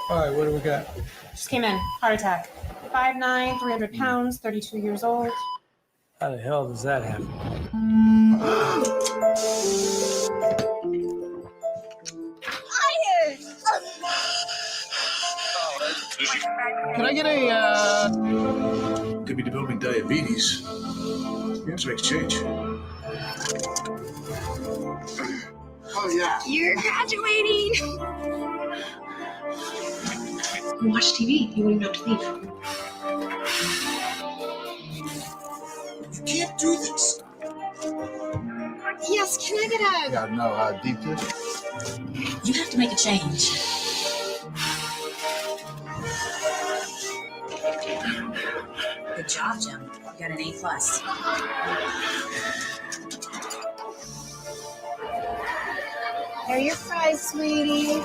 All right, what do we got? Just came in. Heart attack. 5'9", 300 pounds, 32 years old. How the hell does that happen? Can I get a, Could be developing diabetes. We have to exchange. Oh, yeah. You're graduating! Watch TV. You wouldn't have to leave. You can't do this. Yes, can I get a... Yeah, no, deep dish. You have to make a change. Good job, Jim. You got an A+. There are your fries, sweetie.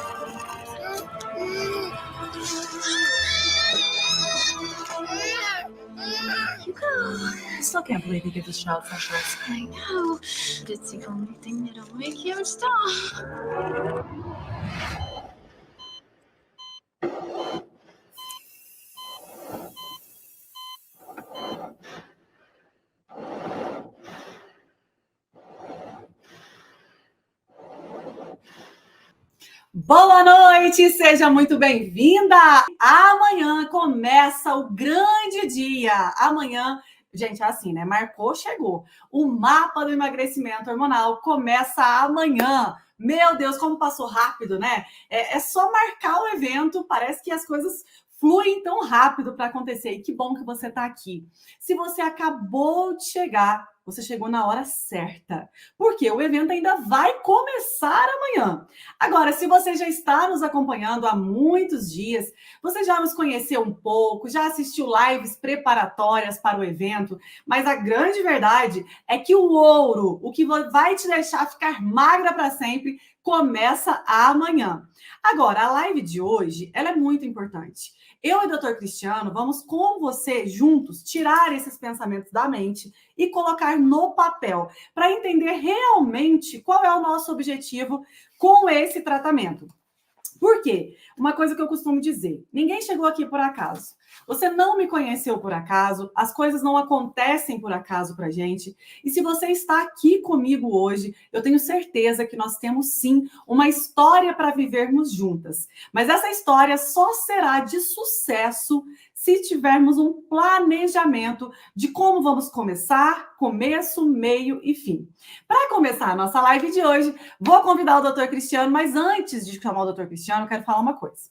I still can't believe you give this child fresh rice. I know. But it's the only thing that'll make him stop. Boa noite, seja muito bem-vinda! Amanhã começa o grande dia. Amanhã, gente, é assim, né? Marcou, chegou. O mapa do emagrecimento hormonal começa amanhã. Meu Deus, como passou rápido, né? É só marcar o evento, parece que as coisas fluem tão rápido para acontecer. E que bom que você está aqui. Se você acabou de chegar, você chegou na hora certa, porque o evento ainda vai começar amanhã. Agora, se você já está nos acompanhando há muitos dias, você já nos conheceu um pouco, já assistiu lives preparatórias para o evento, mas a grande verdade é que o ouro, o que vai te deixar ficar magra para sempre, começa amanhã. Agora, a live de hoje, ela é muito importante. Eu e o Dr. Cristiano vamos com você juntos tirar esses pensamentos da mente e colocar no papel para entender realmente qual é o nosso objetivo com esse tratamento. Por quê? Uma coisa que eu costumo dizer, ninguém chegou aqui por acaso. Você não me conheceu por acaso, as coisas não acontecem por acaso pra gente. E se você está aqui comigo hoje, eu tenho certeza que nós temos sim uma história para vivermos juntas. Mas essa história só será de sucesso se tivermos um planejamento de como vamos começar, começo, meio e fim. Para começar a nossa live de hoje, vou convidar o Dr. Cristiano, mas antes de chamar o Dr. Cristiano, eu quero falar uma coisa.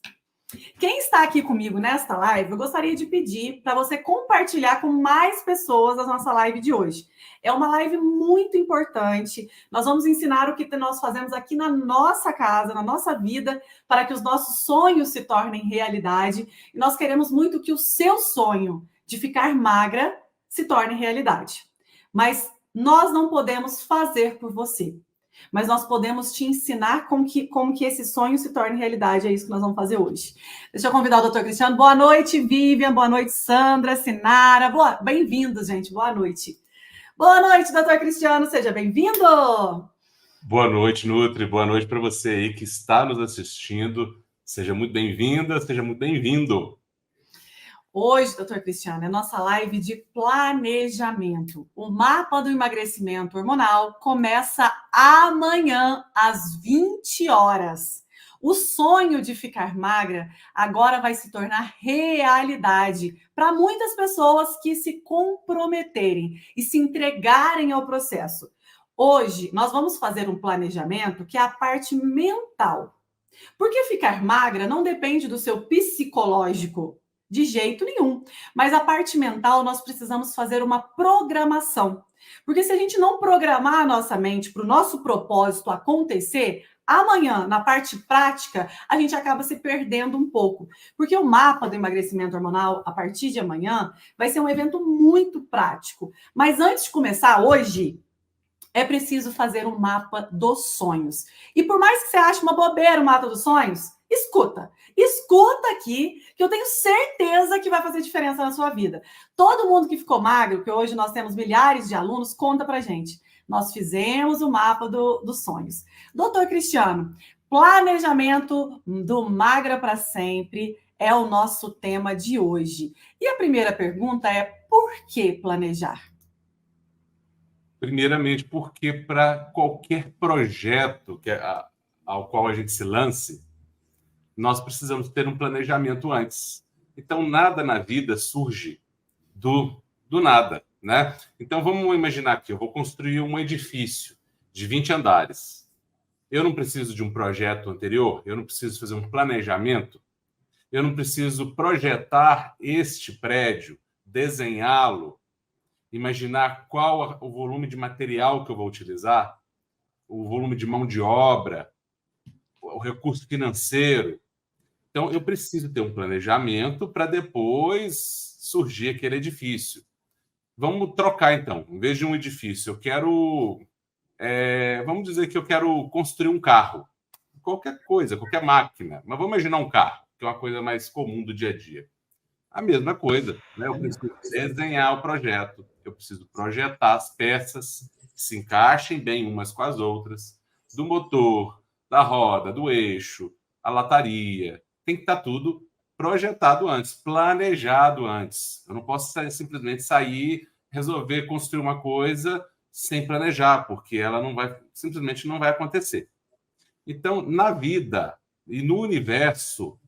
Quem está aqui comigo nesta live, eu gostaria de pedir para você compartilhar com mais pessoas a nossa live de hoje. É uma live muito importante. Nós vamos ensinar o que nós fazemos aqui na nossa casa, na nossa vida, para que os nossos sonhos se tornem realidade. E nós queremos muito que o seu sonho de ficar magra se torne realidade. Mas nós não podemos fazer por você. Mas nós podemos te ensinar como que esse sonho se torne realidade. É isso que nós vamos fazer hoje. Deixa eu convidar o Dr. Cristiano. Boa noite, Vivian. Boa noite, Sandra, Sinara. Bem-vindos, gente. Boa noite. Boa noite, Dr. Cristiano. Seja bem-vindo. Boa noite, Nutri. Boa noite para você aí que está nos assistindo. Seja muito bem-vinda, seja muito bem-vindo. Hoje, Dr. Cristiano, é nossa live de planejamento. O mapa do emagrecimento hormonal começa amanhã, às 20 horas. O sonho de ficar magra agora vai se tornar realidade para muitas pessoas que se comprometerem e se entregarem ao processo. Hoje, nós vamos fazer um planejamento que é a parte mental. Porque ficar magra não depende do seu psicológico. De jeito nenhum. Mas a parte mental, nós precisamos fazer uma programação. Porque se a gente não programar a nossa mente para o nosso propósito acontecer, amanhã, na parte prática, a gente acaba se perdendo um pouco. Porque o mapa do emagrecimento hormonal, a partir de amanhã, vai ser um evento muito prático. Mas antes de começar hoje, é preciso fazer um mapa dos sonhos. E por mais que você ache uma bobeira o mapa dos sonhos, escuta aqui, que eu tenho certeza que vai fazer diferença na sua vida. Todo mundo que ficou magro, que hoje nós temos milhares de alunos, conta pra gente. Nós fizemos o mapa dos sonhos. Doutor Cristiano, Planejamento do Magra para Sempre é o nosso tema de hoje. E a primeira pergunta é: por que planejar? Primeiramente, porque para qualquer projeto ao qual a gente se lance, nós precisamos ter um planejamento antes. Então, nada na vida surge do nada, né? Então, vamos imaginar aqui, eu vou construir um edifício de 20 andares. Eu não preciso de um projeto anterior, eu não preciso fazer um planejamento, eu não preciso projetar este prédio, desenhá-lo, imaginar qual o volume de material que eu vou utilizar, o volume de mão de obra, o recurso financeiro. Então, eu preciso ter um planejamento para depois surgir aquele edifício. Vamos trocar, então. Em vez de um edifício, eu quero... vamos dizer que eu quero construir um carro. Qualquer coisa, qualquer máquina. Mas vamos imaginar um carro, que é uma coisa mais comum do dia a dia. A mesma coisa, né? Eu preciso desenhar o projeto, eu preciso projetar as peças que se encaixem bem umas com as outras, do motor, da roda, do eixo, a lataria. Tem que estar tudo projetado antes, planejado antes. Eu não posso simplesmente sair, resolver construir uma coisa sem planejar, porque ela simplesmente não vai acontecer. Então, na vida e no universo,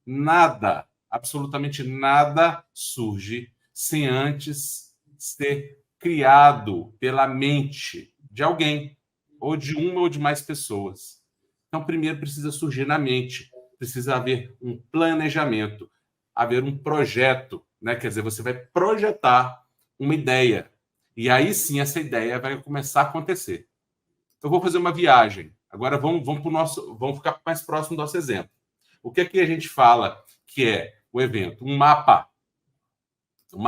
nada, absolutamente nada surge sem antes ser criado pela mente de alguém, ou de uma ou de mais pessoas. Então, primeiro precisa surgir na mente, precisa haver um planejamento, haver um projeto, né? Quer dizer, você vai projetar uma ideia, e aí sim essa ideia vai começar a acontecer. Eu vou fazer uma viagem. Agora vamos ficar mais próximo do nosso exemplo. O que é que a gente fala que é o evento? Um mapa. Um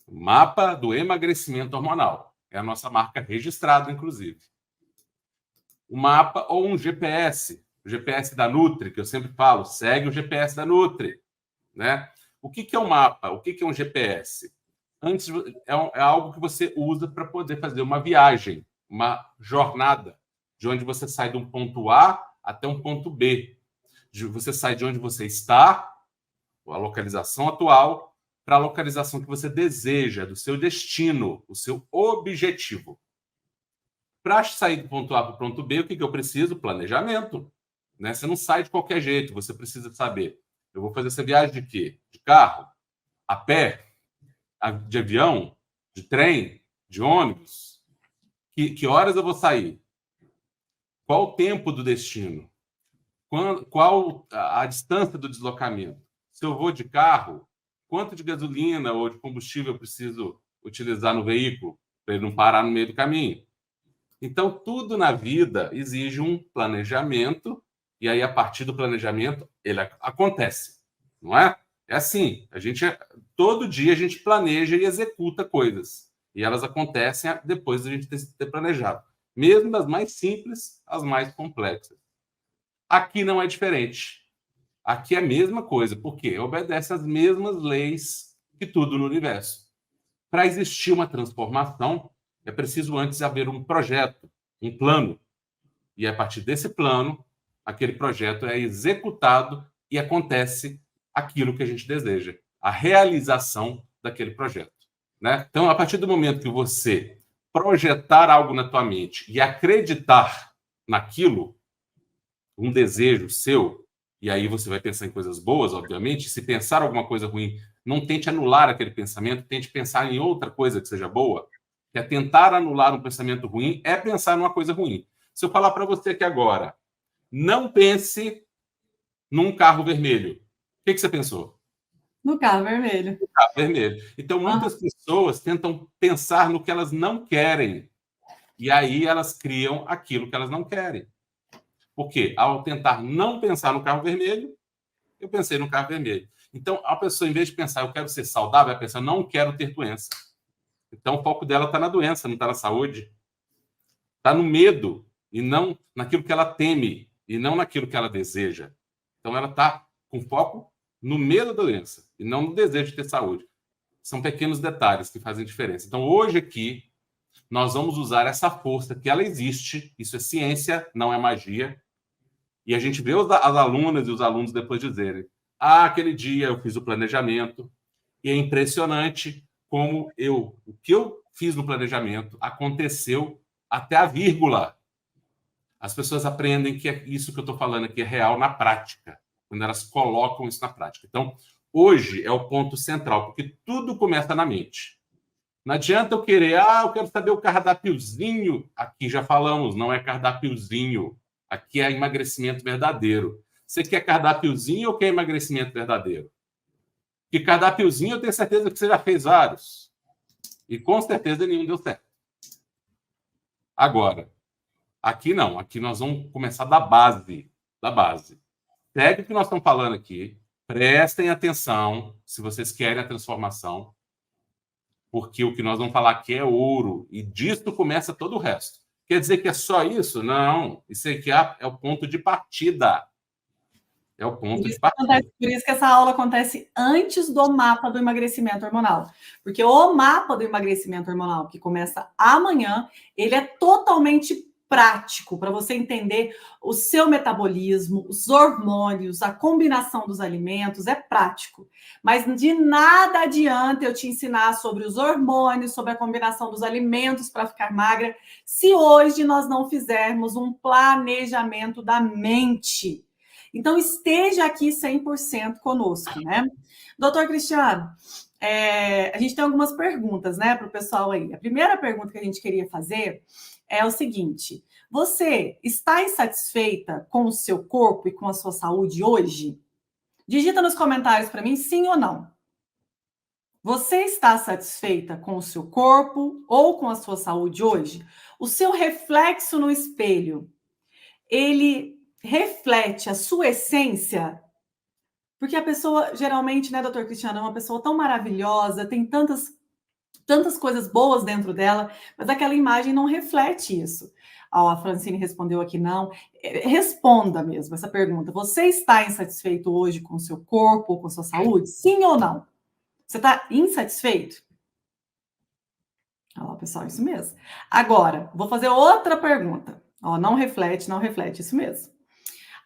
mapa do emagrecimento hormonal. É a nossa marca registrada, inclusive. Um mapa ou um GPS. O GPS da Nutri, que eu sempre falo, segue o GPS da Nutri, né? O que é um mapa? O que é um GPS? Antes, é algo que você usa para poder fazer uma viagem, uma jornada, de onde você sai de um ponto A até um ponto B. Você sai de onde você está, a localização atual, para a localização que você deseja, do seu destino, o seu objetivo. Para sair do ponto A para o ponto B, o que eu preciso? Planejamento. Né? Você não sai de qualquer jeito, você precisa saber. Eu vou fazer essa viagem de quê? De carro? A pé? De avião? De trem? De ônibus? Que horas eu vou sair? Qual o tempo do destino? Qual a distância do deslocamento? Se eu vou de carro, quanto de gasolina ou de combustível eu preciso utilizar no veículo para ele não parar no meio do caminho? Então, tudo na vida exige um planejamento, e aí, a partir do planejamento, ele acontece, não é? É assim, todo dia a gente planeja e executa coisas, e elas acontecem depois da gente ter planejado, mesmo das mais simples às mais complexas. Aqui não é diferente. Aqui é a mesma coisa, porque obedece às mesmas leis que tudo no universo. Para existir uma transformação, é preciso antes haver um projeto, um plano. E a partir desse plano, aquele projeto é executado e acontece aquilo que a gente deseja, a realização daquele projeto. Né? Então, a partir do momento que você projetar algo na tua mente e acreditar naquilo, um desejo seu, e aí você vai pensar em coisas boas, obviamente. Se pensar alguma coisa ruim, não tente anular aquele pensamento, tente pensar em outra coisa que seja boa. Que é tentar anular um pensamento ruim, é pensar numa coisa ruim. Se eu falar para você que agora, não pense num carro vermelho, o que você pensou? No carro vermelho. No carro vermelho. Então, muitas pessoas tentam pensar no que elas não querem, e aí elas criam aquilo que elas não querem. Porque, ao tentar não pensar no carro vermelho, eu pensei no carro vermelho. Então, a pessoa, em vez de pensar, eu quero ser saudável, ela pensa, não quero ter doença. Então, o foco dela está na doença, não está na saúde. Está no medo, e não naquilo que ela teme, e não naquilo que ela deseja. Então, ela está com foco no medo da doença, e não no desejo de ter saúde. São pequenos detalhes que fazem diferença. Então, hoje aqui, nós vamos usar essa força, que ela existe, isso é ciência, não é magia. E a gente vê as alunas e os alunos depois dizerem: aquele dia eu fiz o planejamento, e é impressionante como o que eu fiz no planejamento aconteceu até a vírgula. As pessoas aprendem que isso que eu estou falando aqui é real na prática, quando elas colocam isso na prática. Então, hoje é o ponto central, porque tudo começa na mente. Não adianta eu querer, eu quero saber o cardápiozinho. Aqui já falamos, não é cardápiozinho. Aqui é emagrecimento verdadeiro. Você quer cardápiozinho ou quer emagrecimento verdadeiro? Que cardápiozinho eu tenho certeza que você já fez vários. E com certeza nenhum deu certo. Agora, aqui não. Aqui nós vamos começar da base. Da base. Segue o que nós estamos falando aqui. Prestem atenção se vocês querem a transformação. Porque o que nós vamos falar aqui é ouro. E disso começa todo o resto. Quer dizer que é só isso? Não. Isso aqui é o ponto de partida. É o ponto de partida. Por isso que essa aula acontece antes do mapa do emagrecimento hormonal. Porque o mapa do emagrecimento hormonal, que começa amanhã, ele é totalmente prático para você entender o seu metabolismo, os hormônios, a combinação dos alimentos, é prático. Mas de nada adianta eu te ensinar sobre os hormônios, sobre a combinação dos alimentos para ficar magra, se hoje nós não fizermos um planejamento da mente. Então, esteja aqui 100% conosco, né? Doutor Cristiano, a gente tem algumas perguntas, né, para o pessoal aí. A primeira pergunta que a gente queria fazer é o seguinte: você está insatisfeita com o seu corpo e com a sua saúde hoje? Digita nos comentários para mim sim ou não. Você está satisfeita com o seu corpo ou com a sua saúde hoje? O seu reflexo no espelho, ele reflete a sua essência? Porque a pessoa, geralmente, né, doutor Cristiano, é uma pessoa tão maravilhosa, tem tantas coisas boas dentro dela, mas aquela imagem não reflete isso. A Francine respondeu aqui não. Responda mesmo essa pergunta. Você está insatisfeito hoje com o seu corpo ou com a sua saúde? Sim ou não? Você está insatisfeito? Olha lá, pessoal, isso mesmo. Agora, vou fazer outra pergunta. Não reflete, isso mesmo.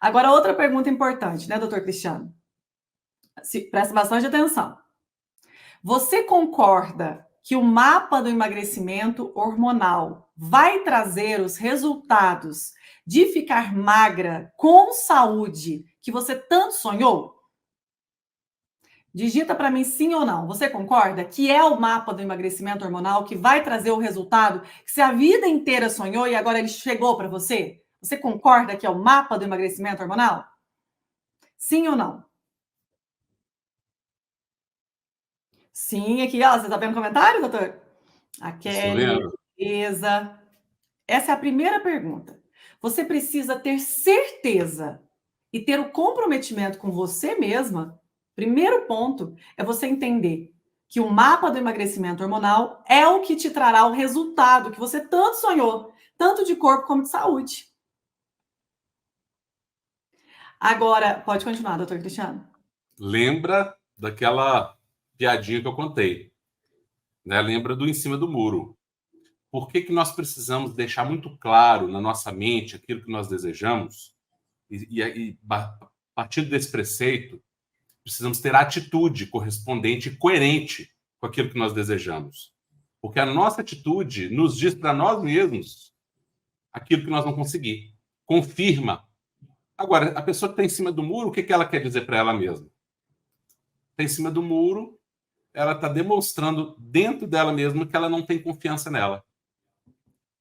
Agora, outra pergunta importante, né, doutor Cristiano? Presta bastante atenção. Você concorda que o mapa do emagrecimento hormonal vai trazer os resultados de ficar magra com saúde que você tanto sonhou? Digita para mim sim ou não. Você concorda que é o mapa do emagrecimento hormonal que vai trazer o resultado que você a vida inteira sonhou e agora ele chegou para você? Você concorda que é o mapa do emagrecimento hormonal? Sim ou não? Sim, aqui, ó. Você está vendo o comentário, doutor? A Kelly, beleza. Essa é a primeira pergunta. Você precisa ter certeza e ter o comprometimento com você mesma. Primeiro ponto é você entender que o mapa do emagrecimento hormonal é o que te trará o resultado que você tanto sonhou, tanto de corpo como de saúde. Agora, pode continuar, doutor Cristiano. Lembra daquela piadinha que eu contei, né? Lembra do em cima do muro. Por que nós precisamos deixar muito claro na nossa mente aquilo que nós desejamos? E partindo desse preceito, precisamos ter atitude correspondente e coerente com aquilo que nós desejamos. Porque a nossa atitude nos diz para nós mesmos aquilo que nós vamos conseguir. Confirma. Agora, a pessoa que está em cima do muro, o que ela quer dizer para ela mesma? Está em cima do muro, ela está demonstrando dentro dela mesma que ela não tem confiança nela.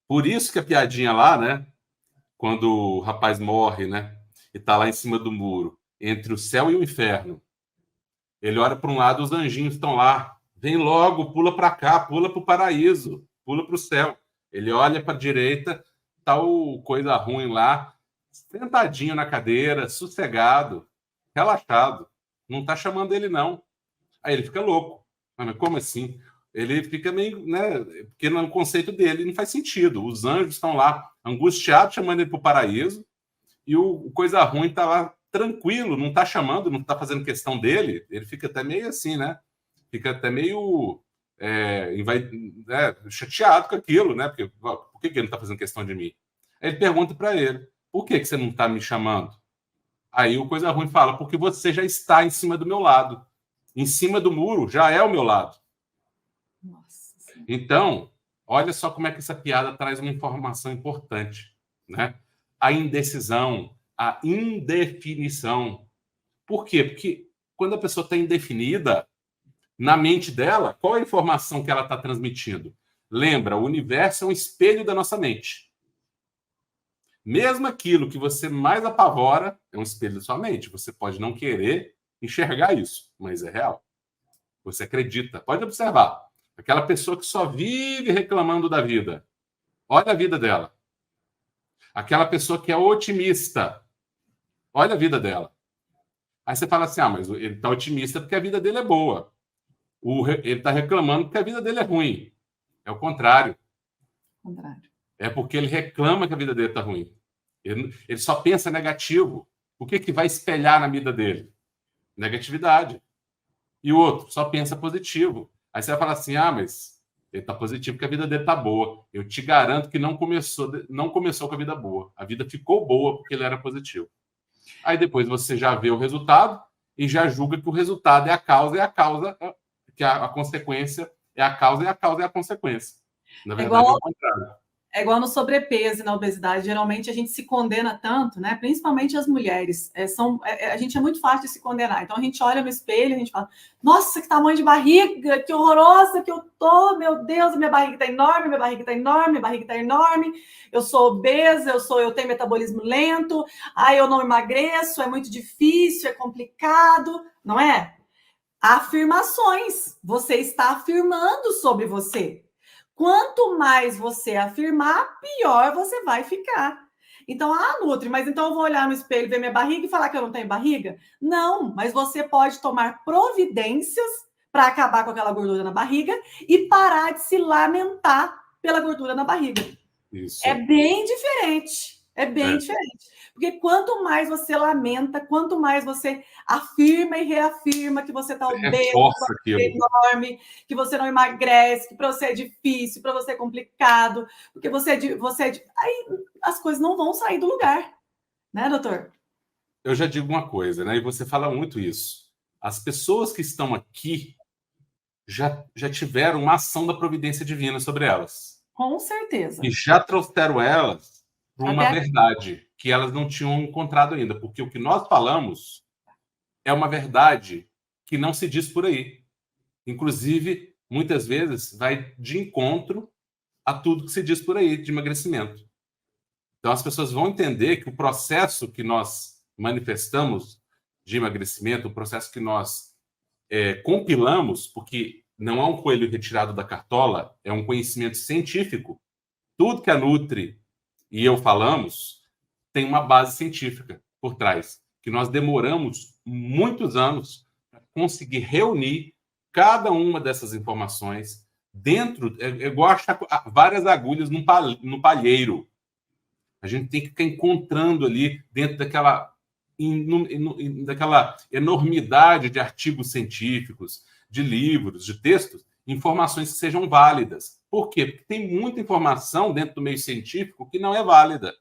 Por isso que a piadinha lá, né? Quando o rapaz morre, né? E está lá em cima do muro, entre o céu e o inferno. Ele olha para um lado, os anjinhos estão lá. Vem logo, pula para cá, pula para o paraíso, pula para o céu. Ele olha para a direita, está o coisa ruim lá, sentadinho na cadeira, sossegado, relaxado. Não está chamando ele, não. Aí ele fica louco. Mas como assim? Ele fica meio, né? Porque no conceito dele não faz sentido. Os anjos estão lá, angustiados, chamando ele para o paraíso, e o coisa ruim está lá tranquilo, não está chamando, não está fazendo questão dele. Ele fica até meio assim, né? Fica até meio chateado com aquilo, né? Porque por que ele não está fazendo questão de mim? Aí ele pergunta para ele: por que você não está me chamando? Aí o Coisa Ruim fala, porque você já está em cima do meu lado. Em cima do muro já é o meu lado. Nossa Senhora. Então, olha só como é que essa piada traz uma informação importante, né? A indecisão, a indefinição. Por quê? Porque quando a pessoa está indefinida, na mente dela, qual é a informação que ela está transmitindo? Lembra, o universo é um espelho da nossa mente. Mesmo aquilo que você mais apavora é um espelho da sua mente. Você pode não querer enxergar isso, mas é real. Você acredita. Pode observar. Aquela pessoa que só vive reclamando da vida. Olha a vida dela. Aquela pessoa que é otimista. Olha a vida dela. Aí você fala assim, mas ele está otimista porque a vida dele é boa. Ele está reclamando porque a vida dele é ruim. É o contrário. É porque ele reclama que a vida dele está ruim. Ele só pensa negativo. O que vai espelhar na vida dele? Negatividade. E o outro só pensa positivo. Aí você vai falar assim, mas ele está positivo porque a vida dele está boa. Eu te garanto que não começou com a vida boa. A vida ficou boa porque ele era positivo. Aí depois você já vê o resultado e já julga que o resultado é a causa, que a consequência é a causa, e a causa é a consequência. Na verdade, é o contrário. É igual no sobrepeso e na obesidade. Geralmente a gente se condena tanto, né? Principalmente as mulheres. A gente é muito fácil de se condenar. Então a gente olha no espelho, a gente fala: nossa, que tamanho de barriga, que horrorosa que eu tô, meu Deus, minha barriga tá enorme, minha barriga tá enorme, minha barriga tá enorme, eu sou obesa, eu tenho metabolismo lento, eu não emagreço, é muito difícil, é complicado, não é? Afirmações. Você está afirmando sobre você. Quanto mais você afirmar, pior você vai ficar. Então, Nutri, mas então eu vou olhar no espelho, ver minha barriga e falar que eu não tenho barriga? Não, mas você pode tomar providências para acabar com aquela gordura na barriga e parar de se lamentar pela gordura na barriga. Isso. É bem diferente. É bem diferente. Porque quanto mais você lamenta, quanto mais você afirma e reafirma que você está obeso, que você é enorme, que você não emagrece, que para você é difícil, para você é complicado, porque aí as coisas não vão sair do lugar. Né, doutor? Eu já digo uma coisa, né? E você fala muito isso. As pessoas que estão aqui já tiveram uma ação da providência divina sobre elas. Com certeza. E já trouxeram elas para uma verdade que elas não tinham encontrado ainda, porque o que nós falamos é uma verdade que não se diz por aí. Inclusive, muitas vezes, vai de encontro a tudo que se diz por aí de emagrecimento. Então, as pessoas vão entender que o processo que nós manifestamos de emagrecimento, o processo que nós compilamos, porque não é um coelho retirado da cartola, é um conhecimento científico. Tudo que a Nutri e eu falamos tem uma base científica por trás, que nós demoramos muitos anos para conseguir reunir cada uma dessas informações dentro, igual achar várias agulhas no palheiro. A gente tem que ficar encontrando ali dentro daquela enormidade de artigos científicos, de livros, de textos, informações que sejam válidas. Por quê? Porque tem muita informação dentro do meio científico que não é válida,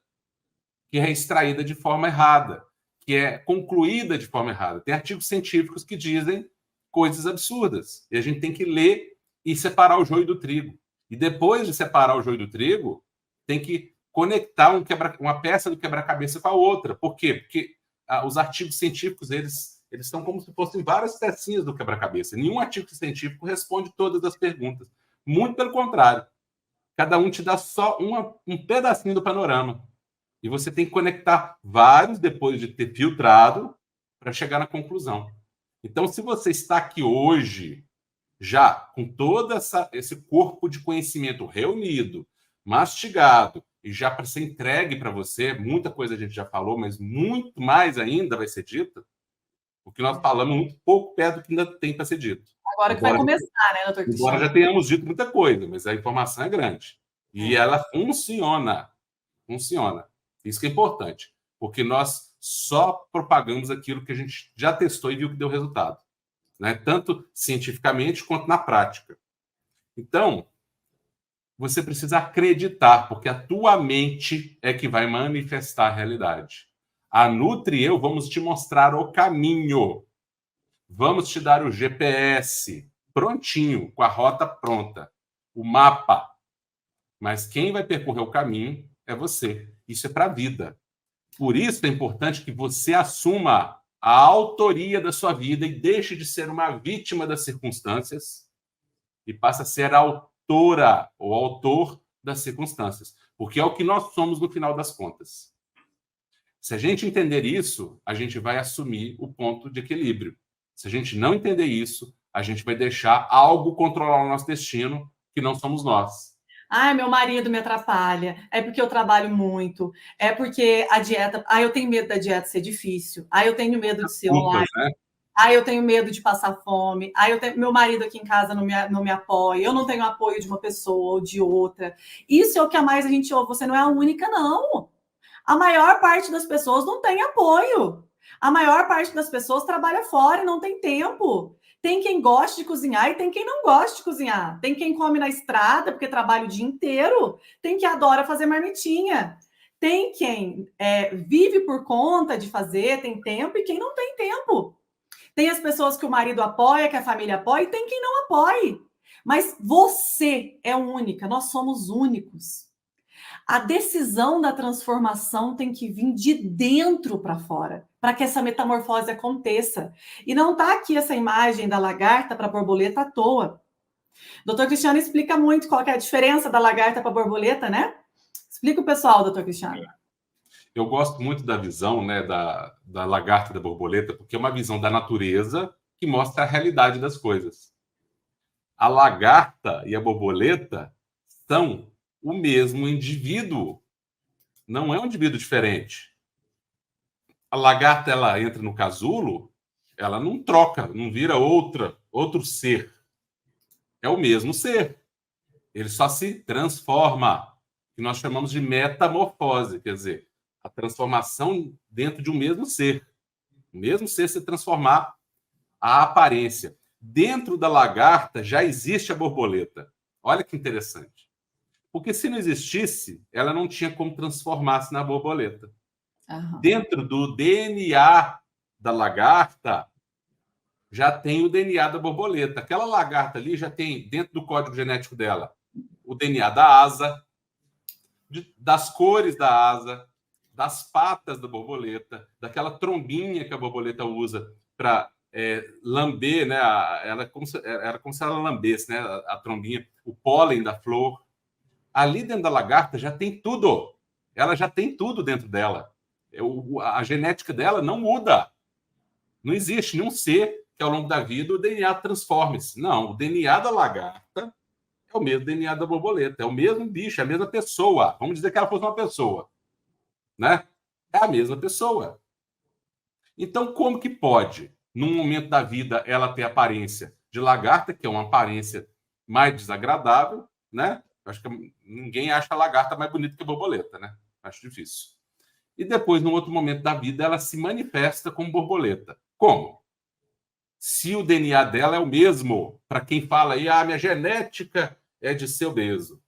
que é extraída de forma errada, que é concluída de forma errada. Tem artigos científicos que dizem coisas absurdas. E a gente tem que ler e separar o joio do trigo. E depois de separar o joio do trigo, tem que conectar uma peça do quebra-cabeça com a outra. Por quê? Porque os artigos científicos, eles são como se fossem várias pecinhas do quebra-cabeça. Nenhum artigo científico responde todas as perguntas. Muito pelo contrário. Cada um te dá só um pedacinho do panorama. E você tem que conectar vários depois de ter filtrado para chegar na conclusão. Então, se você está aqui hoje, já com todo esse corpo de conhecimento reunido, mastigado, e já para ser entregue para você, muita coisa a gente já falou, mas muito mais ainda vai ser dita, o que nós falamos muito pouco perto do que ainda tem para ser dito. Agora que vai começar, né, doutor Cristiano? Agora já tenhamos dito muita coisa, mas a informação é grande. E ela funciona. Funciona. Isso que é importante, porque nós só propagamos aquilo que a gente já testou e viu que deu resultado, né? Tanto cientificamente quanto na prática. Então, você precisa acreditar, porque a tua mente é que vai manifestar a realidade. A Nutri e eu vamos te mostrar o caminho. Vamos te dar o GPS prontinho, com a rota pronta, o mapa. Mas quem vai percorrer o caminho é você. Isso é para a vida. Por isso é importante que você assuma a autoria da sua vida e deixe de ser uma vítima das circunstâncias e passe a ser a autora ou autor das circunstâncias. Porque é o que nós somos no final das contas. Se a gente entender isso, a gente vai assumir o ponto de equilíbrio. Se a gente não entender isso, a gente vai deixar algo controlar o nosso destino, que não somos nós. Ai, meu marido me atrapalha. É porque eu trabalho muito. É porque a dieta... eu tenho medo da dieta ser difícil. Eu tenho medo de ser online. Né? Eu tenho medo de passar fome. Meu marido aqui em casa não me apoia. Eu não tenho apoio de uma pessoa ou de outra. Isso é o que a mais a gente ouve. Você não é a única, não. A maior parte das pessoas não tem apoio. A maior parte das pessoas trabalha fora e não tem tempo. Tem quem gosta de cozinhar e tem quem não gosta de cozinhar. Tem quem come na estrada porque trabalha o dia inteiro. Tem quem adora fazer marmitinha. Tem quem vive por conta de fazer, tem tempo, e quem não tem tempo. Tem as pessoas que o marido apoia, que a família apoia, e tem quem não apoie. Mas você é única, nós somos únicos. A decisão da transformação tem que vir de dentro para fora, para que essa metamorfose aconteça. E não está aqui essa imagem da lagarta para a borboleta à toa. Doutor Cristiano explica muito qual que é a diferença da lagarta para a borboleta, né? Explica o pessoal, doutor Cristiano. Eu gosto muito da visão, né, da lagarta e da borboleta, porque é uma visão da natureza que mostra a realidade das coisas. A lagarta e a borboleta são o mesmo indivíduo. Não é um indivíduo diferente. A lagarta, ela entra no casulo, ela não troca, não vira outro ser. É o mesmo ser. Ele só se transforma, que nós chamamos de metamorfose, quer dizer, a transformação dentro de um mesmo ser. O mesmo ser se transformar a aparência. Dentro da lagarta já existe a borboleta. Olha que interessante. Porque se não existisse, ela não tinha como transformar-se na borboleta. Uhum. Dentro do DNA da lagarta, já tem o DNA da borboleta. Aquela lagarta ali já tem, dentro do código genético dela, o DNA da asa, das cores da asa, das patas da borboleta, daquela trombinha que a borboleta usa para lamber, né? Era como se ela lambesse, né? A trombinha, o pólen da flor. Ali dentro da lagarta já tem tudo. Ela já tem tudo dentro dela. A genética dela não muda. Não existe nenhum ser que ao longo da vida o DNA transforme-se. Não, o DNA da lagarta é o mesmo DNA da borboleta. É o mesmo bicho, é a mesma pessoa. Vamos dizer que ela fosse uma pessoa. Né? É a mesma pessoa. Então, como que pode, num momento da vida, ela ter aparência de lagarta, que é uma aparência mais desagradável, né? Acho que ninguém acha a lagarta mais bonita que a borboleta, né? Acho difícil. E depois, num outro momento da vida, ela se manifesta como borboleta. Como? Se o DNA dela é o mesmo, para quem fala aí, minha genética é de ser obeso.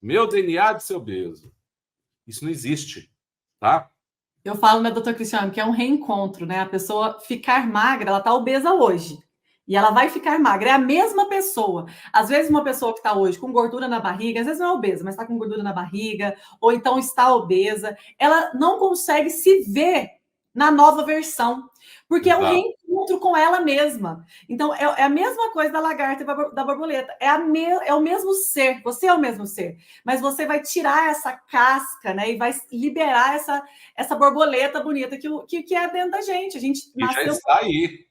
Meu DNA é de ser obeso. Isso não existe, tá? Eu falo, né, doutor Cristiano, que é um reencontro, né? A pessoa ficar magra, ela tá obesa hoje. E ela vai ficar magra. É a mesma pessoa. Às vezes, uma pessoa que está hoje com gordura na barriga, às vezes não é obesa, mas está com gordura na barriga, ou então está obesa, ela não consegue se ver na nova versão, porque é um reencontro com ela mesma. Então, é a mesma coisa da lagarta e da borboleta. É o mesmo ser, você é o mesmo ser, mas você vai tirar essa casca, né, e vai liberar essa borboleta bonita que é dentro da gente. A gente nasceu... já está aí.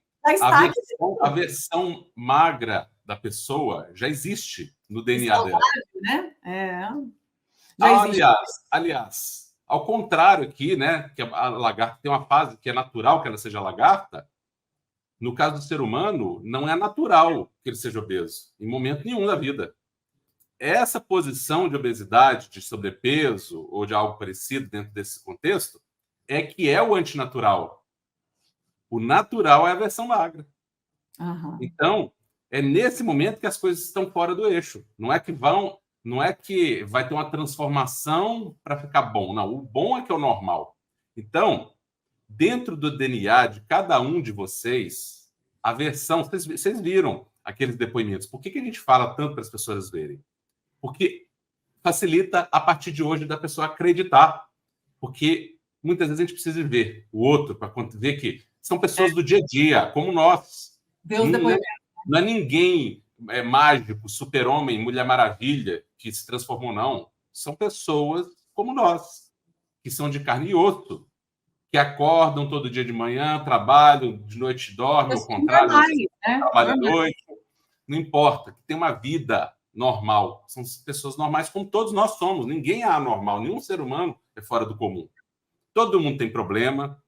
A versão magra da pessoa já existe no DNA dela. Né? Aliás, ao contrário aqui, né, que a lagarta tem uma fase que é natural que ela seja lagarta, no caso do ser humano, não é natural que ele seja obeso, em momento nenhum da vida. Essa posição de obesidade, de sobrepeso ou de algo parecido dentro desse contexto é que é o antinatural. O natural é a versão magra. Uhum. Então, é nesse momento que as coisas estão fora do eixo. Não é que vai ter uma transformação para ficar bom. Não, o bom é que é o normal. Então, dentro do DNA de cada um de vocês, a versão... Vocês viram aqueles depoimentos. Por que a gente fala tanto para as pessoas verem? Porque facilita, a partir de hoje, da pessoa acreditar. Porque muitas vezes a gente precisa ver o outro para ver que são pessoas do dia a dia, como nós. Deus depois. Não é ninguém mágico, super-homem, Mulher Maravilha, que se transformou, não. São pessoas como nós, que são de carne e osso, que acordam todo dia de manhã, trabalham, de noite dormem, ao contrário, trabalham à noite. Não importa, que tem uma vida normal. São pessoas normais como todos nós somos. Ninguém é anormal, nenhum ser humano é fora do comum. Todo mundo tem problema,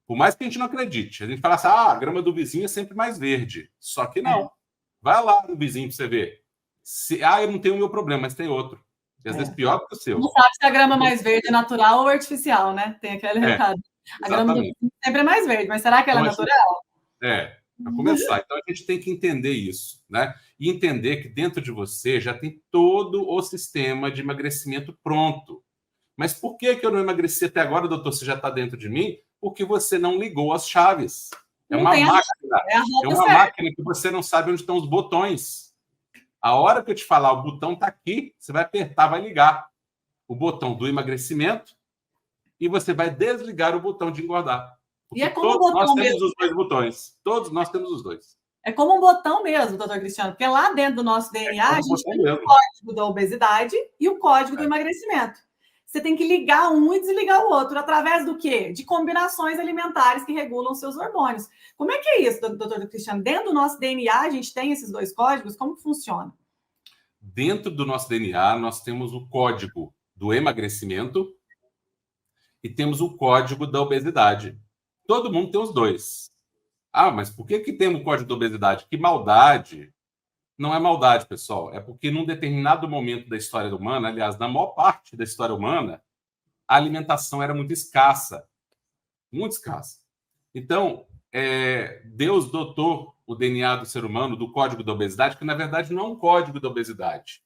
por mais que a gente não acredite. A gente fala assim, a grama do vizinho é sempre mais verde. Só que não. Vai lá no vizinho para você ver. Eu não tenho o meu problema, mas tem outro. E às vezes pior que o seu. Não sabe se a grama mais verde é natural ou artificial, né? Tem aquele recado. A grama do vizinho sempre é mais verde, mas será que ela é natural? Para começar. Então, a gente tem que entender isso, né? E entender que dentro de você já tem todo o sistema de emagrecimento pronto. Mas por que eu não emagreci até agora, doutor, se já está dentro de mim? Porque você não ligou as chaves. É uma máquina que você não sabe onde estão os botões. A hora que eu te falar, o botão está aqui, você vai apertar, vai ligar o botão do emagrecimento e você vai desligar o botão de engordar. E é como todos nós temos os dois botões. Todos nós temos os dois. É como um botão mesmo, doutor Cristiano, porque lá dentro do nosso DNA a gente tem o código da obesidade e o código do emagrecimento. Você tem que ligar um e desligar o outro. Através do quê? De combinações alimentares que regulam seus hormônios. Como é que é isso, doutor Cristiano? Dentro do nosso DNA a gente tem esses dois códigos? Como que funciona? Dentro do nosso DNA nós temos o código do emagrecimento e temos o código da obesidade. Todo mundo tem os dois. Mas por que temos o código da obesidade? Que maldade! Não é maldade, pessoal. É porque num determinado momento da história humana, aliás, na maior parte da história humana, a alimentação era muito escassa. Muito escassa. Então, Deus dotou o DNA do ser humano do código da obesidade, que na verdade não é um código da obesidade.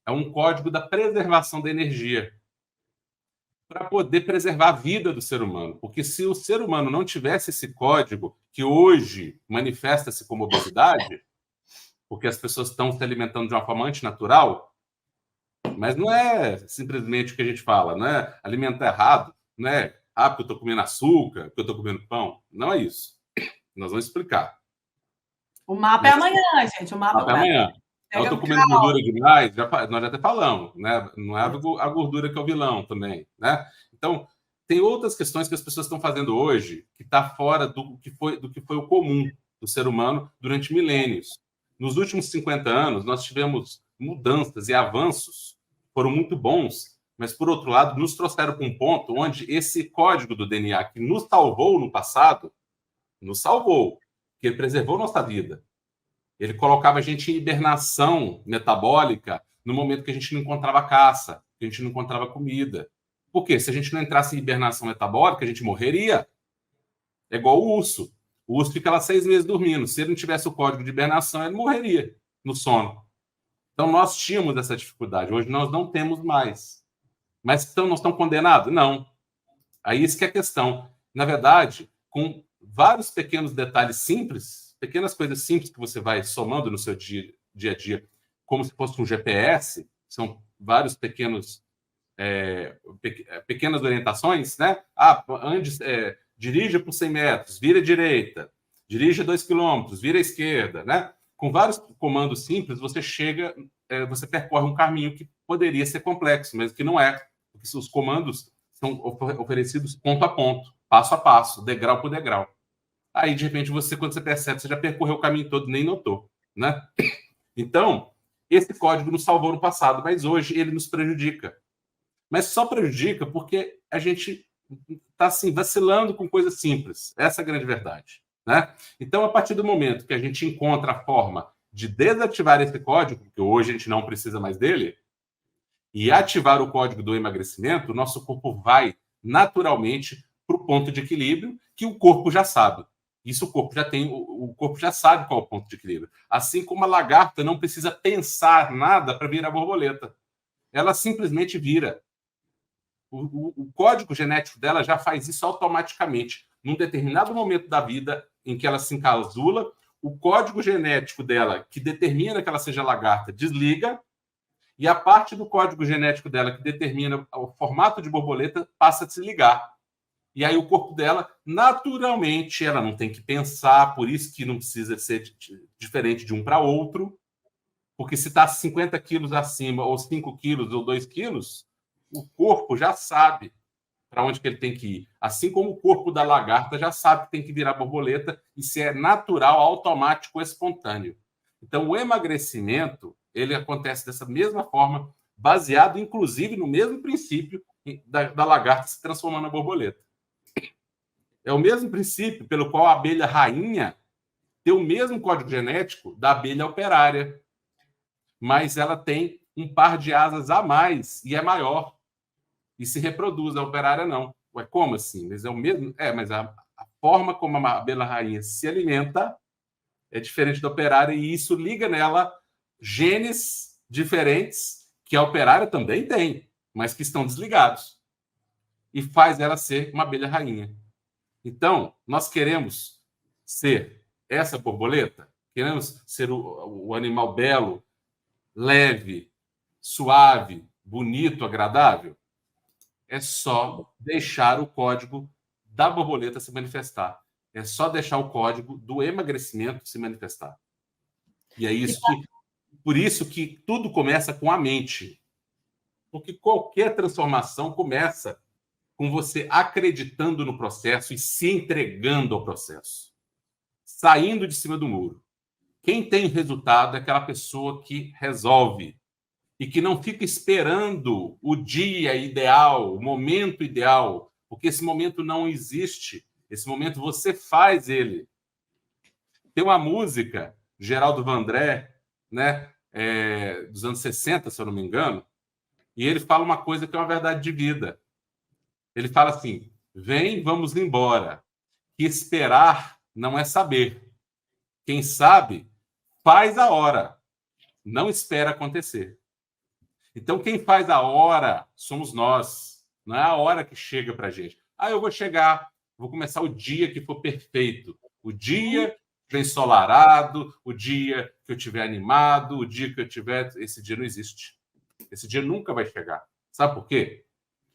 É um código da preservação da energia. Para poder preservar a vida do ser humano. Porque se o ser humano não tivesse esse código, que hoje manifesta-se como obesidade, porque as pessoas estão se alimentando de uma forma antinatural, mas não é simplesmente o que a gente fala, não é alimentar errado, não é porque eu estou comendo açúcar, porque eu estou comendo pão. Não é isso. Nós vamos explicar. O mapa é amanhã, gente. O mapa é amanhã. Eu estou comendo gordura demais, nós já até falamos, né? Não é a gordura que é o vilão também, né? Então, tem outras questões que as pessoas estão fazendo hoje que está fora do que foi o comum do ser humano durante milênios. Nos últimos 50 anos, nós tivemos mudanças e avanços, foram muito bons, mas, por outro lado, nos trouxeram para um ponto onde esse código do DNA que nos salvou no passado, nos salvou, que ele preservou nossa vida. Ele colocava a gente em hibernação metabólica no momento que a gente não encontrava caça, que a gente não encontrava comida. Por quê? Se a gente não entrasse em hibernação metabólica, a gente morreria. É igual o urso. O urso fica lá 6 meses dormindo. Se ele não tivesse o código de hibernação, ele morreria no sono. Então, nós tínhamos essa dificuldade. Hoje, nós não temos mais. Mas então, nós estamos condenados? Não. Aí, isso que é a questão. Na verdade, com vários pequenos detalhes simples, pequenas coisas simples que você vai somando no seu dia a dia, como se fosse um GPS, são vários pequenas orientações, né? Dirija por 100 metros, vira à direita, dirija 2 quilômetros, vira à esquerda, né? Com vários comandos simples, você percorre um caminho que poderia ser complexo, mas que não é, porque os comandos são oferecidos ponto a ponto, passo a passo, degrau por degrau. Aí, de repente, quando você percebe, você já percorreu o caminho todo, nem notou, né? Então, esse código nos salvou no passado, mas hoje ele nos prejudica. Mas só prejudica porque a gente está assim, vacilando com coisas simples. Essa é a grande verdade, né? Então, a partir do momento que a gente encontra a forma de desativar esse código, porque hoje a gente não precisa mais dele, e ativar o código do emagrecimento, o nosso corpo vai naturalmente para o ponto de equilíbrio que o corpo já sabe. Isso o corpo já sabe qual é o ponto de equilíbrio. Assim como a lagarta não precisa pensar nada para virar borboleta. Ela simplesmente vira. O código genético dela já faz isso automaticamente. Num determinado momento da vida em que ela se encasula, o código genético dela, que determina que ela seja lagarta, desliga, e a parte do código genético dela, que determina o formato de borboleta, passa a se ligar. E aí o corpo dela, naturalmente, ela não tem que pensar, por isso que não precisa ser diferente de um para outro, porque se está 50 quilos acima, ou 5 quilos, ou 2 quilos, o corpo já sabe para onde que ele tem que ir. Assim como o corpo da lagarta já sabe que tem que virar borboleta, isso é natural, automático, espontâneo. Então, o emagrecimento, ele acontece dessa mesma forma, baseado, inclusive, no mesmo princípio da lagarta se transformando na borboleta. É o mesmo princípio pelo qual a abelha rainha tem o mesmo código genético da abelha operária, mas ela tem um par de asas a mais e é maior. E se reproduz, a operária não. Ué, como assim? Mas é o mesmo? Mas a forma como a abelha rainha se alimenta é diferente da operária e isso liga nela genes diferentes que a operária também tem, mas que estão desligados. E faz ela ser uma abelha rainha. Então, nós queremos ser essa borboleta? Queremos ser o animal belo, leve, suave, bonito, agradável? É só deixar o código da borboleta se manifestar. É só deixar o código do emagrecimento se manifestar. E é isso que, por isso que tudo começa com a mente. Porque qualquer transformação começa com você acreditando no processo e se entregando ao processo. Saindo de cima do muro. Quem tem resultado é aquela pessoa que resolve e que não fica esperando o dia ideal, o momento ideal, porque esse momento não existe. Esse momento você faz ele. Tem uma música, Geraldo Vandré, né, dos anos 60, se eu não me engano, e ele fala uma coisa que é uma verdade de vida. Ele fala assim: vem, vamos embora, que esperar não é saber. Quem sabe, faz a hora, não espera acontecer. Então, quem faz a hora somos nós, não é a hora que chega para a gente. Eu vou chegar, vou começar o dia que for perfeito, o dia ensolarado, o dia que eu estiver animado, o dia que eu tiver... Esse dia não existe. Esse dia nunca vai chegar. Sabe por quê?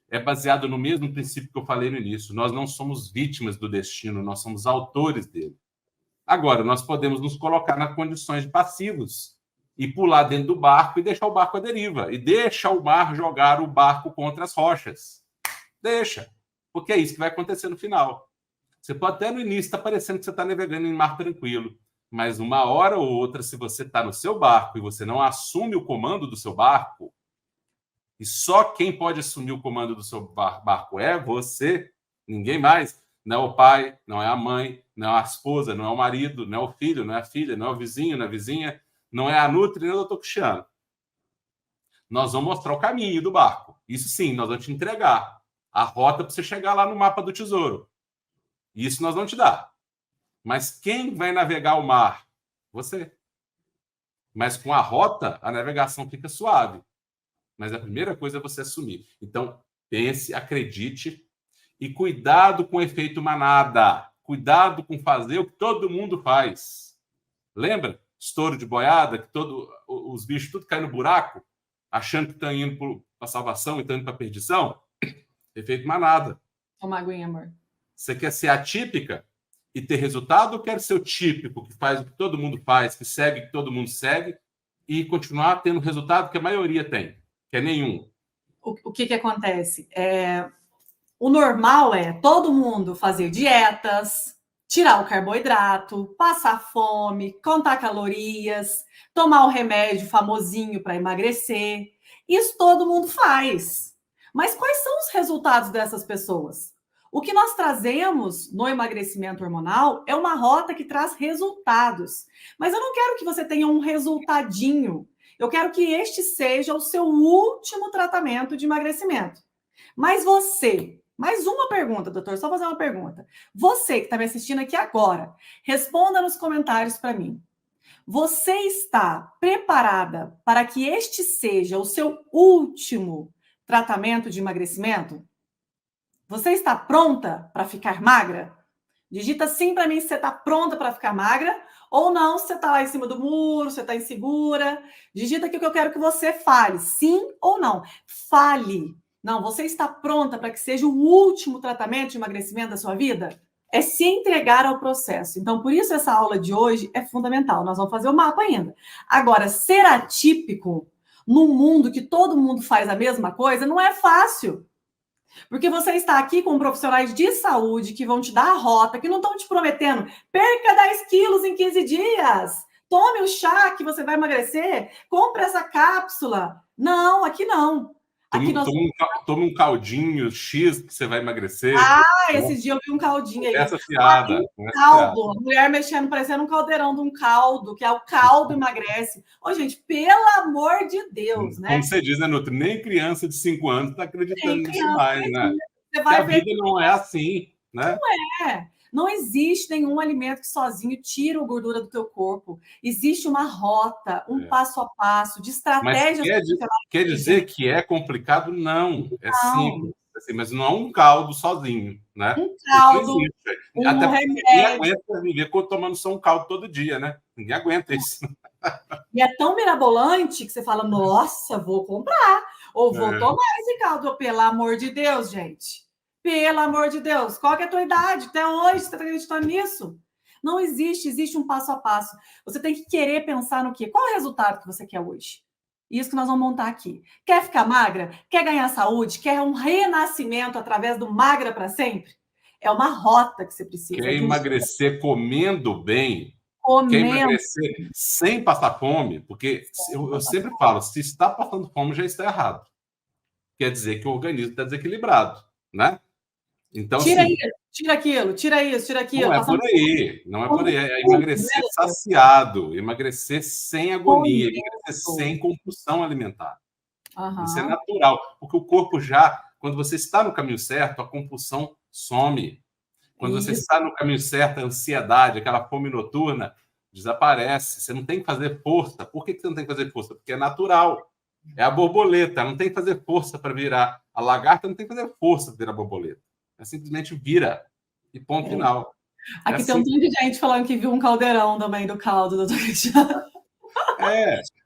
É baseado no mesmo princípio que eu falei no início. Nós não somos vítimas do destino, nós somos autores dele. Agora, nós podemos nos colocar nas condições de passivos e pular dentro do barco e deixar o barco à deriva. E deixa o mar jogar o barco contra as rochas. Deixa. Porque é isso que vai acontecer no final. Você pode até no início estar parecendo que você está navegando em mar tranquilo. Mas uma hora ou outra, se você está no seu barco e você não assume o comando do seu barco, e só quem pode assumir o comando do seu barco é você, ninguém mais. Não é o pai, não é a mãe, não é a esposa, não é o marido, não é o filho, não é a filha, não é o vizinho, não é a vizinha, não é a Nutri, nem o Dr. Cristiano. Nós vamos mostrar o caminho do barco. Isso sim, nós vamos te entregar a rota para você chegar lá no mapa do tesouro. Isso nós vamos te dar. Mas quem vai navegar o mar? Você. Mas com a rota, a navegação fica suave. Mas a primeira coisa é você assumir. Então, pense, acredite e cuidado com o efeito manada. Cuidado com fazer o que todo mundo faz. Lembra? Estouro de boiada, que os bichos tudo caem no buraco, achando que estão indo para a salvação e estão indo para a perdição? Efeito manada. Toma aguinha, amor. Você quer ser atípica e ter resultado ou quer ser o típico, que faz o que todo mundo faz, que segue o que todo mundo segue e continuar tendo o resultado que a maioria tem? Que é nenhum. O que acontece? O normal é todo mundo fazer dietas, tirar o carboidrato, passar fome, contar calorias, tomar o remédio famosinho para emagrecer. Isso todo mundo faz. Mas quais são os resultados dessas pessoas? O que nós trazemos no emagrecimento hormonal é uma rota que traz resultados. Mas eu não quero que você tenha um resultadinho. Eu quero que este seja o seu último tratamento de emagrecimento. Mas você, mais uma pergunta, doutor, só fazer uma pergunta. Você que está me assistindo aqui agora, responda nos comentários para mim. Você está preparada para que este seja o seu último tratamento de emagrecimento? Você está pronta para ficar magra? Digita sim para mim se você está pronta para ficar magra ou não, se você está lá em cima do muro, se você está insegura. Digita aqui o que eu quero que você fale, sim ou não. Fale. Não, você está pronta para que seja o último tratamento de emagrecimento da sua vida? É se entregar ao processo. Então, por isso essa aula de hoje é fundamental. Nós vamos fazer o mapa ainda. Agora, ser atípico num mundo que todo mundo faz a mesma coisa não é fácil. Porque você está aqui com profissionais de saúde que vão te dar a rota, que não estão te prometendo perca 10 quilos em 15 dias, tome o chá que você vai emagrecer, compre essa cápsula. Não, aqui não. Aqui nós... Toma um caldinho X que você vai emagrecer. Esse dia eu vi um caldinho aí. Essa piada. Caldo. A mulher mexendo, parecendo um caldeirão de um caldo, que é o caldo emagrece. Ô, gente, pelo amor de Deus, né? Como você diz, né, Nutri? Nem criança de 5 anos está acreditando nisso mais, né? Você vai ver... A vida não é assim, né? Não é. Não existe nenhum alimento que sozinho tira a gordura do teu corpo. Existe uma rota, um passo a passo, de estratégias. Mas quer dizer que é complicado? Não. É simples. Assim, mas não é um caldo sozinho, né? Um caldo, até porque ninguém aguenta viver tomando só um caldo todo dia, né? Ninguém aguenta isso. E é tão mirabolante que você fala, nossa, vou comprar. Ou vou tomar esse caldo. Pelo amor de Deus, gente. Pelo amor de Deus, qual que é a tua idade? Até hoje, você está acreditando nisso? Não existe, existe um passo a passo. Você tem que querer pensar no quê? Qual é o resultado que você quer hoje? Isso que nós vamos montar aqui. Quer ficar magra? Quer ganhar saúde? Quer um renascimento através do magra para sempre? É uma rota que você precisa. Quer emagrecer comendo bem? Comendo. Quer emagrecer sem passar fome? Porque eu sempre falo, se está passando fome, já está errado. Quer dizer que o organismo está desequilibrado, né? Então, tira assim, isso, tira aquilo, tira isso, tira aquilo. Não é por aí, não é por aí. É emagrecer saciado, emagrecer sem agonia, emagrecer sem compulsão alimentar. Isso é natural, porque o corpo já, quando você está no caminho certo, a compulsão some. Quando você está no caminho certo, a ansiedade, aquela fome noturna, desaparece. Você não tem que fazer força. Por que você não tem que fazer força? Porque é natural. É a borboleta, não tem que fazer força para virar. A lagarta não tem que fazer força para virar borboleta. É simplesmente vira. E ponto final. Aqui tem um monte de gente falando que viu um caldeirão também do caldo, doutor Cristiano.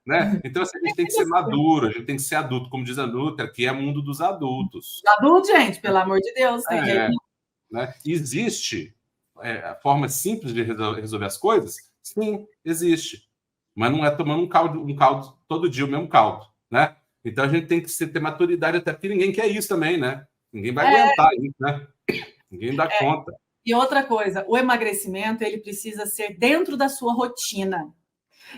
Né? Então, assim, a gente tem que ser maduro, a gente tem que ser adulto. Como diz a Nutra, que é mundo dos adultos. Adulto, gente, pelo amor de Deus. Tem jeito. Né? Existe formas simples de resolver as coisas? Sim, existe. Mas não é tomando um caldo todo dia, o mesmo caldo. Né? Então, a gente tem que ter maturidade, até porque ninguém quer isso também, né? Ninguém vai aguentar isso, né? Ninguém dá conta. E outra coisa, o emagrecimento, ele precisa ser dentro da sua rotina.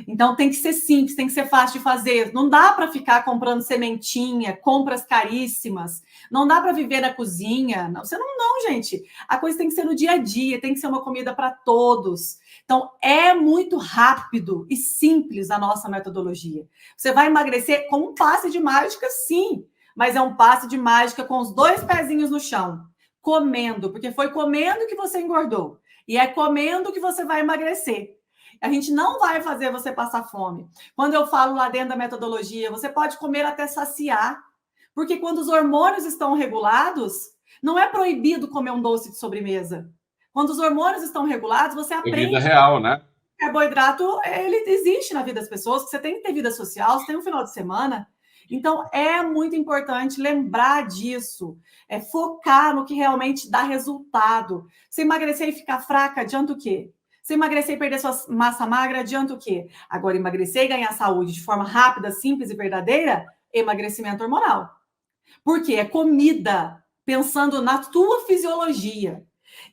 Então, tem que ser simples, tem que ser fácil de fazer. Não dá para ficar comprando sementinha, compras caríssimas. Não dá para viver na cozinha. Não, gente. A coisa tem que ser no dia a dia, tem que ser uma comida para todos. Então, é muito rápido e simples a nossa metodologia. Você vai emagrecer com um passe de mágica, sim. Mas é um passe de mágica com os 2 pezinhos no chão. Comendo, porque foi comendo que você engordou. E é comendo que você vai emagrecer. A gente não vai fazer você passar fome. Quando eu falo lá dentro da metodologia, você pode comer até saciar. Porque quando os hormônios estão regulados, não é proibido comer um doce de sobremesa. Quando os hormônios estão regulados, você aprende. É vida real, né? O carboidrato, ele existe na vida das pessoas. Você tem que ter vida social, você tem um final de semana. Então, é muito importante lembrar disso, focar no que realmente dá resultado. Se emagrecer e ficar fraca, adianta o quê? Se emagrecer e perder sua massa magra, adianta o quê? Agora, emagrecer e ganhar saúde de forma rápida, simples e verdadeira, emagrecimento hormonal. Porque é comida, pensando na tua fisiologia.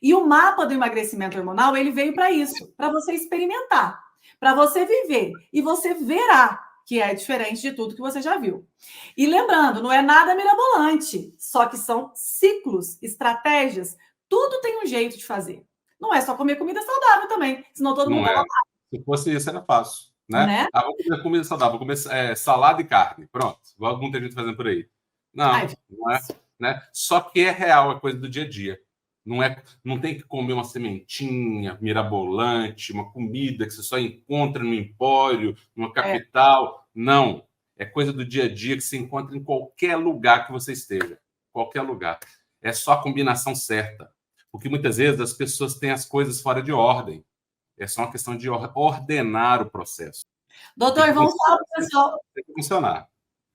E o mapa do emagrecimento hormonal, ele veio para isso, para você experimentar, para você viver. E você verá que é diferente de tudo que você já viu. E lembrando, não é nada mirabolante, só que são ciclos, estratégias, tudo tem um jeito de fazer. Não é só comer comida saudável também, senão todo mundo tava. Se fosse isso, era fácil, né? Vou comer comida saudável, vou comer salada e carne, pronto. Igual muita gente fazendo por aí. Não, não é, né? Só que é real, é coisa do dia a dia. Não tem que comer uma sementinha mirabolante, uma comida que você só encontra no empório, numa capital. Não. É coisa do dia a dia que se encontra em qualquer lugar que você esteja. Qualquer lugar. É só a combinação certa. Porque muitas vezes as pessoas têm as coisas fora de ordem. É só uma questão de ordenar o processo. Doutor, vamos falar para o pessoal. Tem que funcionar.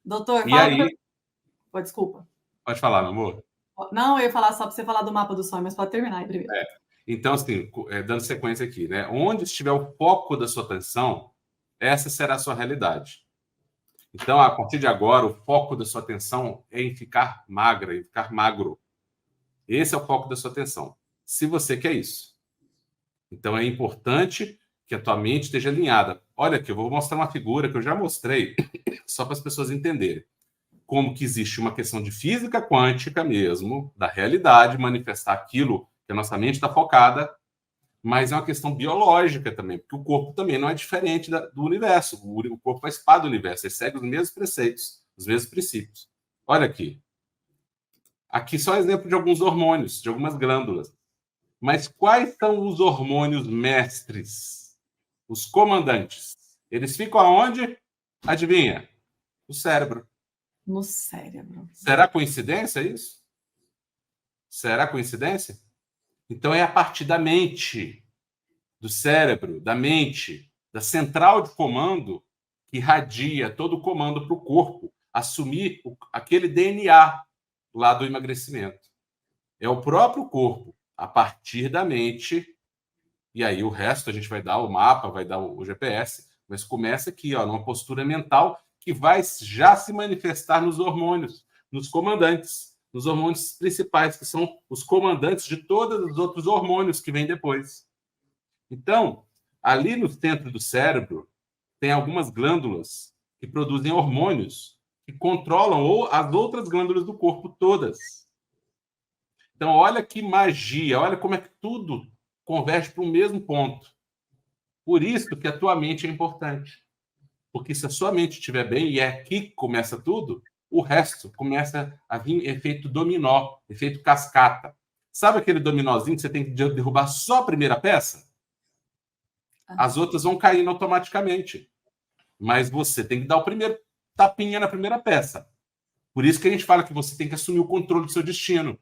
Doutor, E fala aí... Pô, desculpa. Pode falar, meu amor. Não, eu ia falar só para você falar do mapa do sonho, mas pode terminar aí primeiro. Então, assim, dando sequência aqui, né? Onde estiver o foco da sua atenção, essa será a sua realidade. Então, a partir de agora, o foco da sua atenção é em ficar magra, em ficar magro. Esse é o foco da sua atenção. Se você quer isso. Então, é importante que a tua mente esteja alinhada. Olha aqui, eu vou mostrar uma figura que eu já mostrei, só para as pessoas entenderem. Como que existe uma questão de física quântica mesmo, da realidade, manifestar aquilo que a nossa mente está focada, mas é uma questão biológica também, porque o corpo também não é diferente do universo. O corpo faz parte do universo, ele segue os mesmos preceitos, os mesmos princípios. Olha aqui. Aqui só exemplo de alguns hormônios, de algumas glândulas. Mas quais são os hormônios mestres? Os comandantes. Eles ficam aonde? Adivinha? No cérebro. No cérebro. Será coincidência isso? Será coincidência? Então é a partir da mente, do cérebro, da mente, da central de comando, que irradia todo o comando para o corpo assumir aquele DNA lá do emagrecimento. É o próprio corpo, a partir da mente, e aí o resto a gente vai dar o mapa, vai dar o GPS, mas começa aqui, ó, numa postura mental que vai já se manifestar nos hormônios, nos comandantes, nos hormônios principais, que são os comandantes de todos os outros hormônios que vêm depois. Então, ali no centro do cérebro, tem algumas glândulas que produzem hormônios que controlam as outras glândulas do corpo todas. Então, olha que magia, olha como é que tudo converge para o mesmo ponto. Por isso que a tua mente é importante. Porque se a sua mente estiver bem, e é aqui que começa tudo, o resto começa a vir efeito dominó, efeito cascata. Sabe aquele dominózinho que você tem que derrubar só a primeira peça? As outras vão caindo automaticamente. Mas você tem que dar o primeiro tapinha na primeira peça. Por isso que a gente fala que você tem que assumir o controle do seu destino.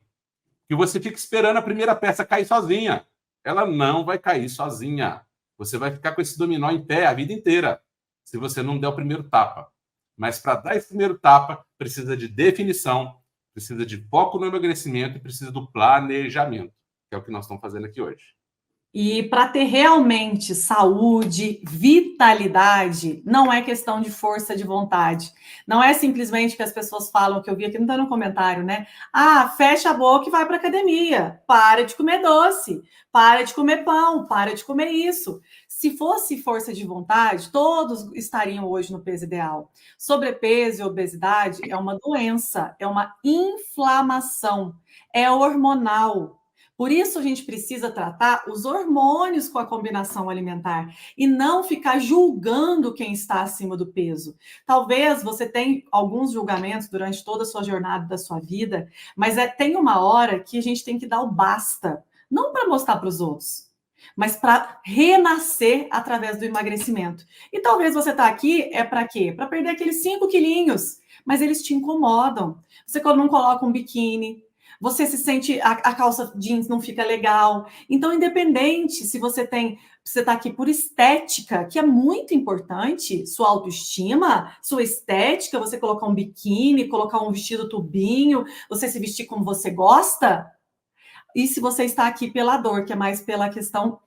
Que você fica esperando a primeira peça cair sozinha. Ela não vai cair sozinha. Você vai ficar com esse dominó em pé a vida inteira, se você não der o primeiro tapa. Mas para dar esse primeiro tapa, precisa de definição, precisa de foco no emagrecimento e precisa do planejamento, que é o que nós estamos fazendo aqui hoje. E para ter realmente saúde, vitalidade, não é questão de força de vontade. Não é simplesmente que as pessoas falam, que eu vi aqui, não está no comentário, né? Ah, fecha a boca e vai para academia. Para de comer doce, para de comer pão, para de comer isso. Se fosse força de vontade, todos estariam hoje no peso ideal. Sobrepeso e obesidade é uma doença, é uma inflamação, é hormonal. Por isso, a gente precisa tratar os hormônios com a combinação alimentar e não ficar julgando quem está acima do peso. Talvez você tenha alguns julgamentos durante toda a sua jornada da sua vida, mas tem uma hora que a gente tem que dar o basta. Não para mostrar para os outros, mas para renascer através do emagrecimento. E talvez você está aqui para quê? Para perder aqueles 5 quilinhos, mas eles te incomodam. Você não coloca um biquíni, você se sente, a calça jeans não fica legal. Então, independente se você está aqui por estética, que é muito importante, sua autoestima, sua estética, você colocar um biquíni, colocar um vestido tubinho, você se vestir como você gosta. E se você está aqui pela dor, que é mais pela questão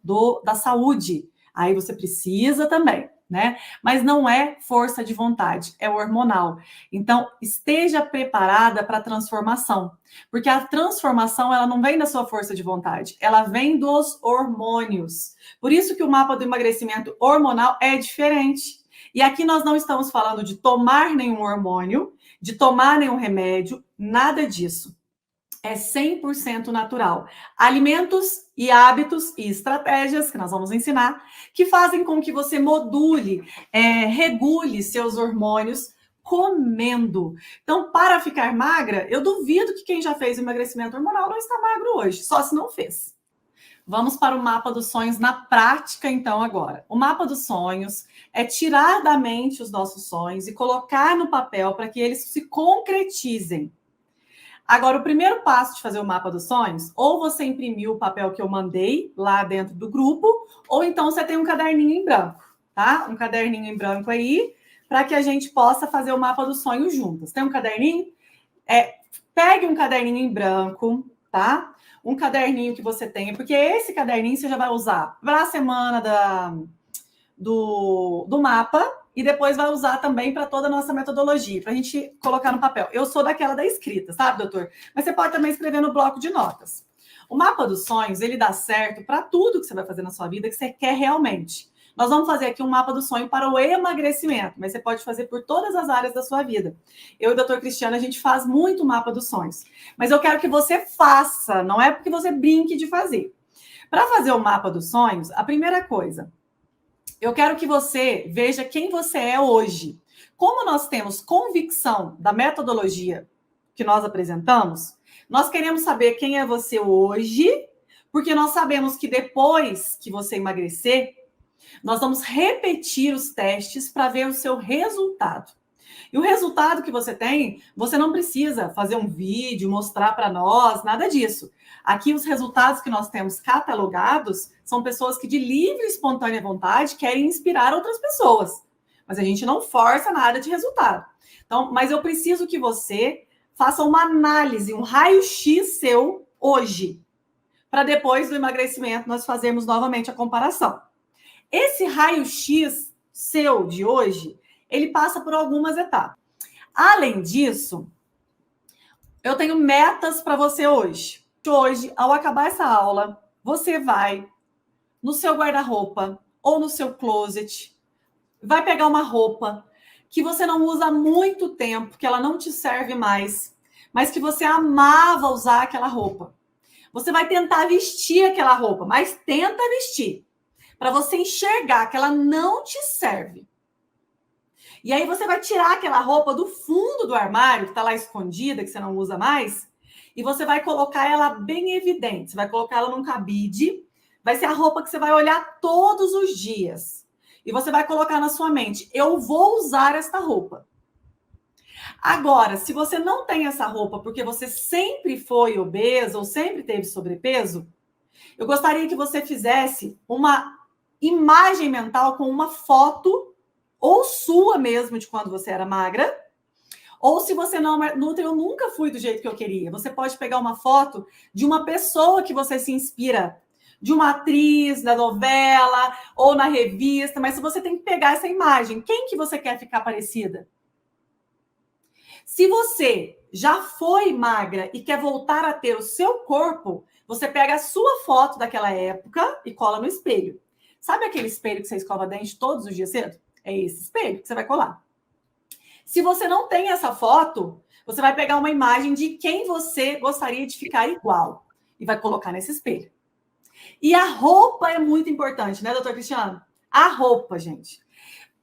da saúde, aí você precisa também, né? Mas não é força de vontade, é hormonal. Então, esteja preparada para a transformação, porque a transformação, ela não vem da sua força de vontade, ela vem dos hormônios. Por isso que o mapa do emagrecimento hormonal é diferente. E aqui nós não estamos falando de tomar nenhum hormônio, de tomar nenhum remédio, nada disso. É 100% natural. Alimentos e hábitos e estratégias que nós vamos ensinar, que fazem com que você module, regule seus hormônios comendo. Então, para ficar magra, eu duvido que quem já fez o emagrecimento hormonal não está magro hoje, só se não fez. Vamos para o mapa dos sonhos na prática, então, agora. O mapa dos sonhos é tirar da mente os nossos sonhos e colocar no papel para que eles se concretizem. Agora, o primeiro passo de fazer o mapa dos sonhos, ou você imprimiu o papel que eu mandei lá dentro do grupo, ou então você tem um caderninho em branco, tá? Um caderninho em branco aí, para que a gente possa fazer o mapa dos sonhos juntas. Tem um caderninho? Pegue um caderninho em branco, tá? Um caderninho que você tenha, porque esse caderninho você já vai usar para a semana do mapa e depois vai usar também para toda a nossa metodologia, para a gente colocar no papel. Eu sou daquela da escrita, sabe, doutor? Mas você pode também escrever no bloco de notas. O mapa dos sonhos, ele dá certo para tudo que você vai fazer na sua vida que você quer realmente. Nós vamos fazer aqui um mapa do sonho para o emagrecimento, mas você pode fazer por todas as áreas da sua vida. Eu e o doutor Cristiano, a gente faz muito mapa dos sonhos. Mas eu quero que você faça, não é porque você brinque de fazer. Para fazer o mapa dos sonhos, a primeira coisa, eu quero que você veja quem você é hoje. Como nós temos convicção da metodologia que nós apresentamos, nós queremos saber quem é você hoje, porque nós sabemos que depois que você emagrecer, nós vamos repetir os testes para ver o seu resultado. E o resultado que você tem, você não precisa fazer um vídeo, mostrar para nós, nada disso. Aqui os resultados que nós temos catalogados são pessoas que de livre e espontânea vontade querem inspirar outras pessoas. Mas a gente não força nada de resultado. Então, mas eu preciso que você faça uma análise, um raio-x seu hoje, para depois do emagrecimento nós fazermos novamente a comparação. Esse raio-x seu de hoje, ele passa por algumas etapas. Além disso, eu tenho metas para você hoje. Hoje, ao acabar essa aula, você vai no seu guarda-roupa ou no seu closet, vai pegar uma roupa que você não usa há muito tempo, que ela não te serve mais, mas que você amava usar aquela roupa. Você vai tentar vestir aquela roupa, mas tenta vestir, para você enxergar que ela não te serve. E aí você vai tirar aquela roupa do fundo do armário, que está lá escondida, que você não usa mais, e você vai colocar ela bem evidente. Você vai colocar ela num cabide, vai ser a roupa que você vai olhar todos os dias. E você vai colocar na sua mente, eu vou usar esta roupa. Agora, se você não tem essa roupa porque você sempre foi obeso ou sempre teve sobrepeso, eu gostaria que você fizesse uma imagem mental com uma foto, ou sua mesmo, de quando você era magra, ou se você não é nutre, eu nunca fui do jeito que eu queria. Você pode pegar uma foto de uma pessoa que você se inspira, de uma atriz da novela ou na revista, mas você tem que pegar essa imagem. Quem que você quer ficar parecida? Se você já foi magra e quer voltar a ter o seu corpo, você pega a sua foto daquela época e cola no espelho. Sabe aquele espelho que você escova dente todos os dias cedo? É esse espelho que você vai colar. Se você não tem essa foto, você vai pegar uma imagem de quem você gostaria de ficar igual e vai colocar nesse espelho. E a roupa é muito importante, né, doutor Cristiano? A roupa, gente.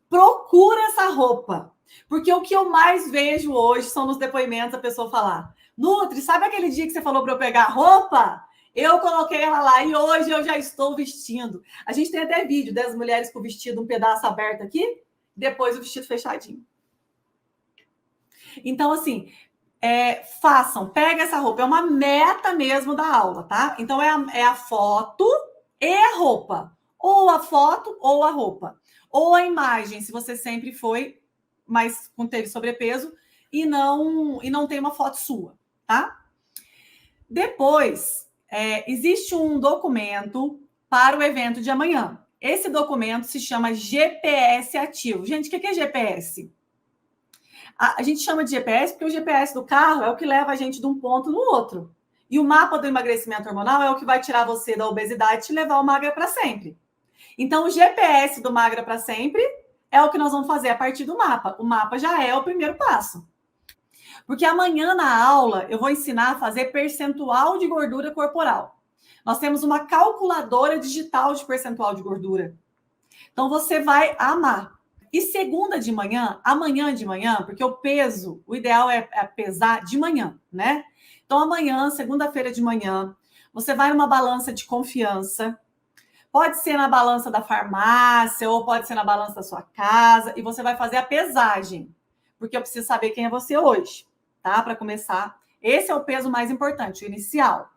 Procura essa roupa. Porque o que eu mais vejo hoje são nos depoimentos a pessoa falar: Nutri, sabe aquele dia que você falou para eu pegar a roupa? Eu coloquei ela lá e hoje eu já estou vestindo. A gente tem até vídeo das mulheres com o vestido um pedaço aberto aqui, depois o vestido fechadinho. Então, assim, façam, pega essa roupa. É uma meta mesmo da aula, tá? Então, é a foto e a roupa. Ou a foto ou a roupa. Ou a imagem, se você sempre foi, mas teve sobrepeso e não tem uma foto sua, tá? Depois, existe um documento para o evento de amanhã. Esse documento se chama GPS ativo. Gente, o que é GPS? A gente chama de GPS porque o GPS do carro é o que leva a gente de um ponto no outro. E o mapa do emagrecimento hormonal é o que vai tirar você da obesidade e te levar ao magra para sempre. Então, o GPS do magra para sempre é o que nós vamos fazer a partir do mapa. O mapa já é o primeiro passo. Porque amanhã na aula eu vou ensinar a fazer percentual de gordura corporal. Nós temos uma calculadora digital de percentual de gordura. Então você vai amar. E segunda de manhã, amanhã de manhã, porque o peso, o ideal é pesar de manhã, né? Então amanhã, segunda-feira de manhã, você vai numa balança de confiança, pode ser na balança da farmácia ou pode ser na balança da sua casa, e você vai fazer a pesagem, porque eu preciso saber quem é você hoje, tá? Para começar, esse é o peso mais importante, o inicial.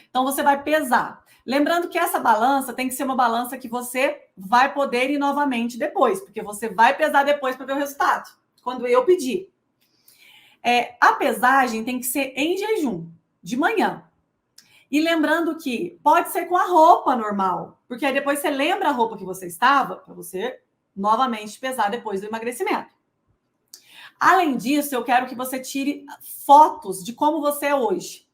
Então, você vai pesar. Lembrando que essa balança tem que ser uma balança que você vai poder ir novamente depois, porque você vai pesar depois para ver o resultado, quando eu pedir. A pesagem tem que ser em jejum, de manhã. E lembrando que pode ser com a roupa normal, porque aí depois você lembra a roupa que você estava, para você novamente pesar depois do emagrecimento. Além disso, eu quero que você tire fotos de como você é hoje.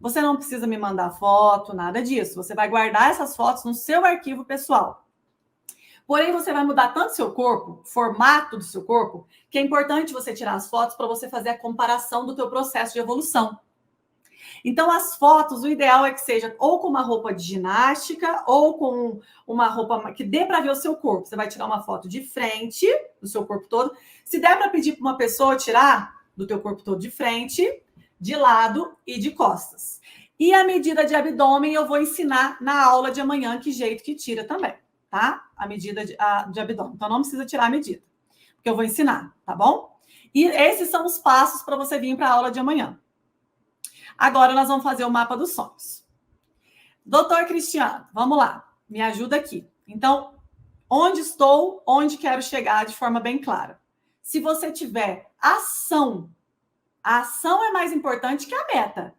Você não precisa me mandar foto, nada disso. Você vai guardar essas fotos no seu arquivo pessoal. Porém, você vai mudar tanto seu corpo, formato do seu corpo, que é importante você tirar as fotos para você fazer a comparação do teu processo de evolução. Então, as fotos, o ideal é que seja ou com uma roupa de ginástica ou com uma roupa que dê para ver o seu corpo. Você vai tirar uma foto de frente do seu corpo todo. Se der para pedir para uma pessoa tirar do teu corpo todo de frente, de lado e de costas. E a medida de abdômen eu vou ensinar na aula de amanhã que jeito que tira também, tá? A medida de abdômen. Então, não precisa tirar a medida, porque eu vou ensinar, tá bom? E esses são os passos para você vir para a aula de amanhã. Agora nós vamos fazer o mapa dos sonhos. Doutor Cristiano, vamos lá, me ajuda aqui. Então, onde estou, onde quero chegar de forma bem clara. Se você tiver ação, a ação é mais importante que a meta.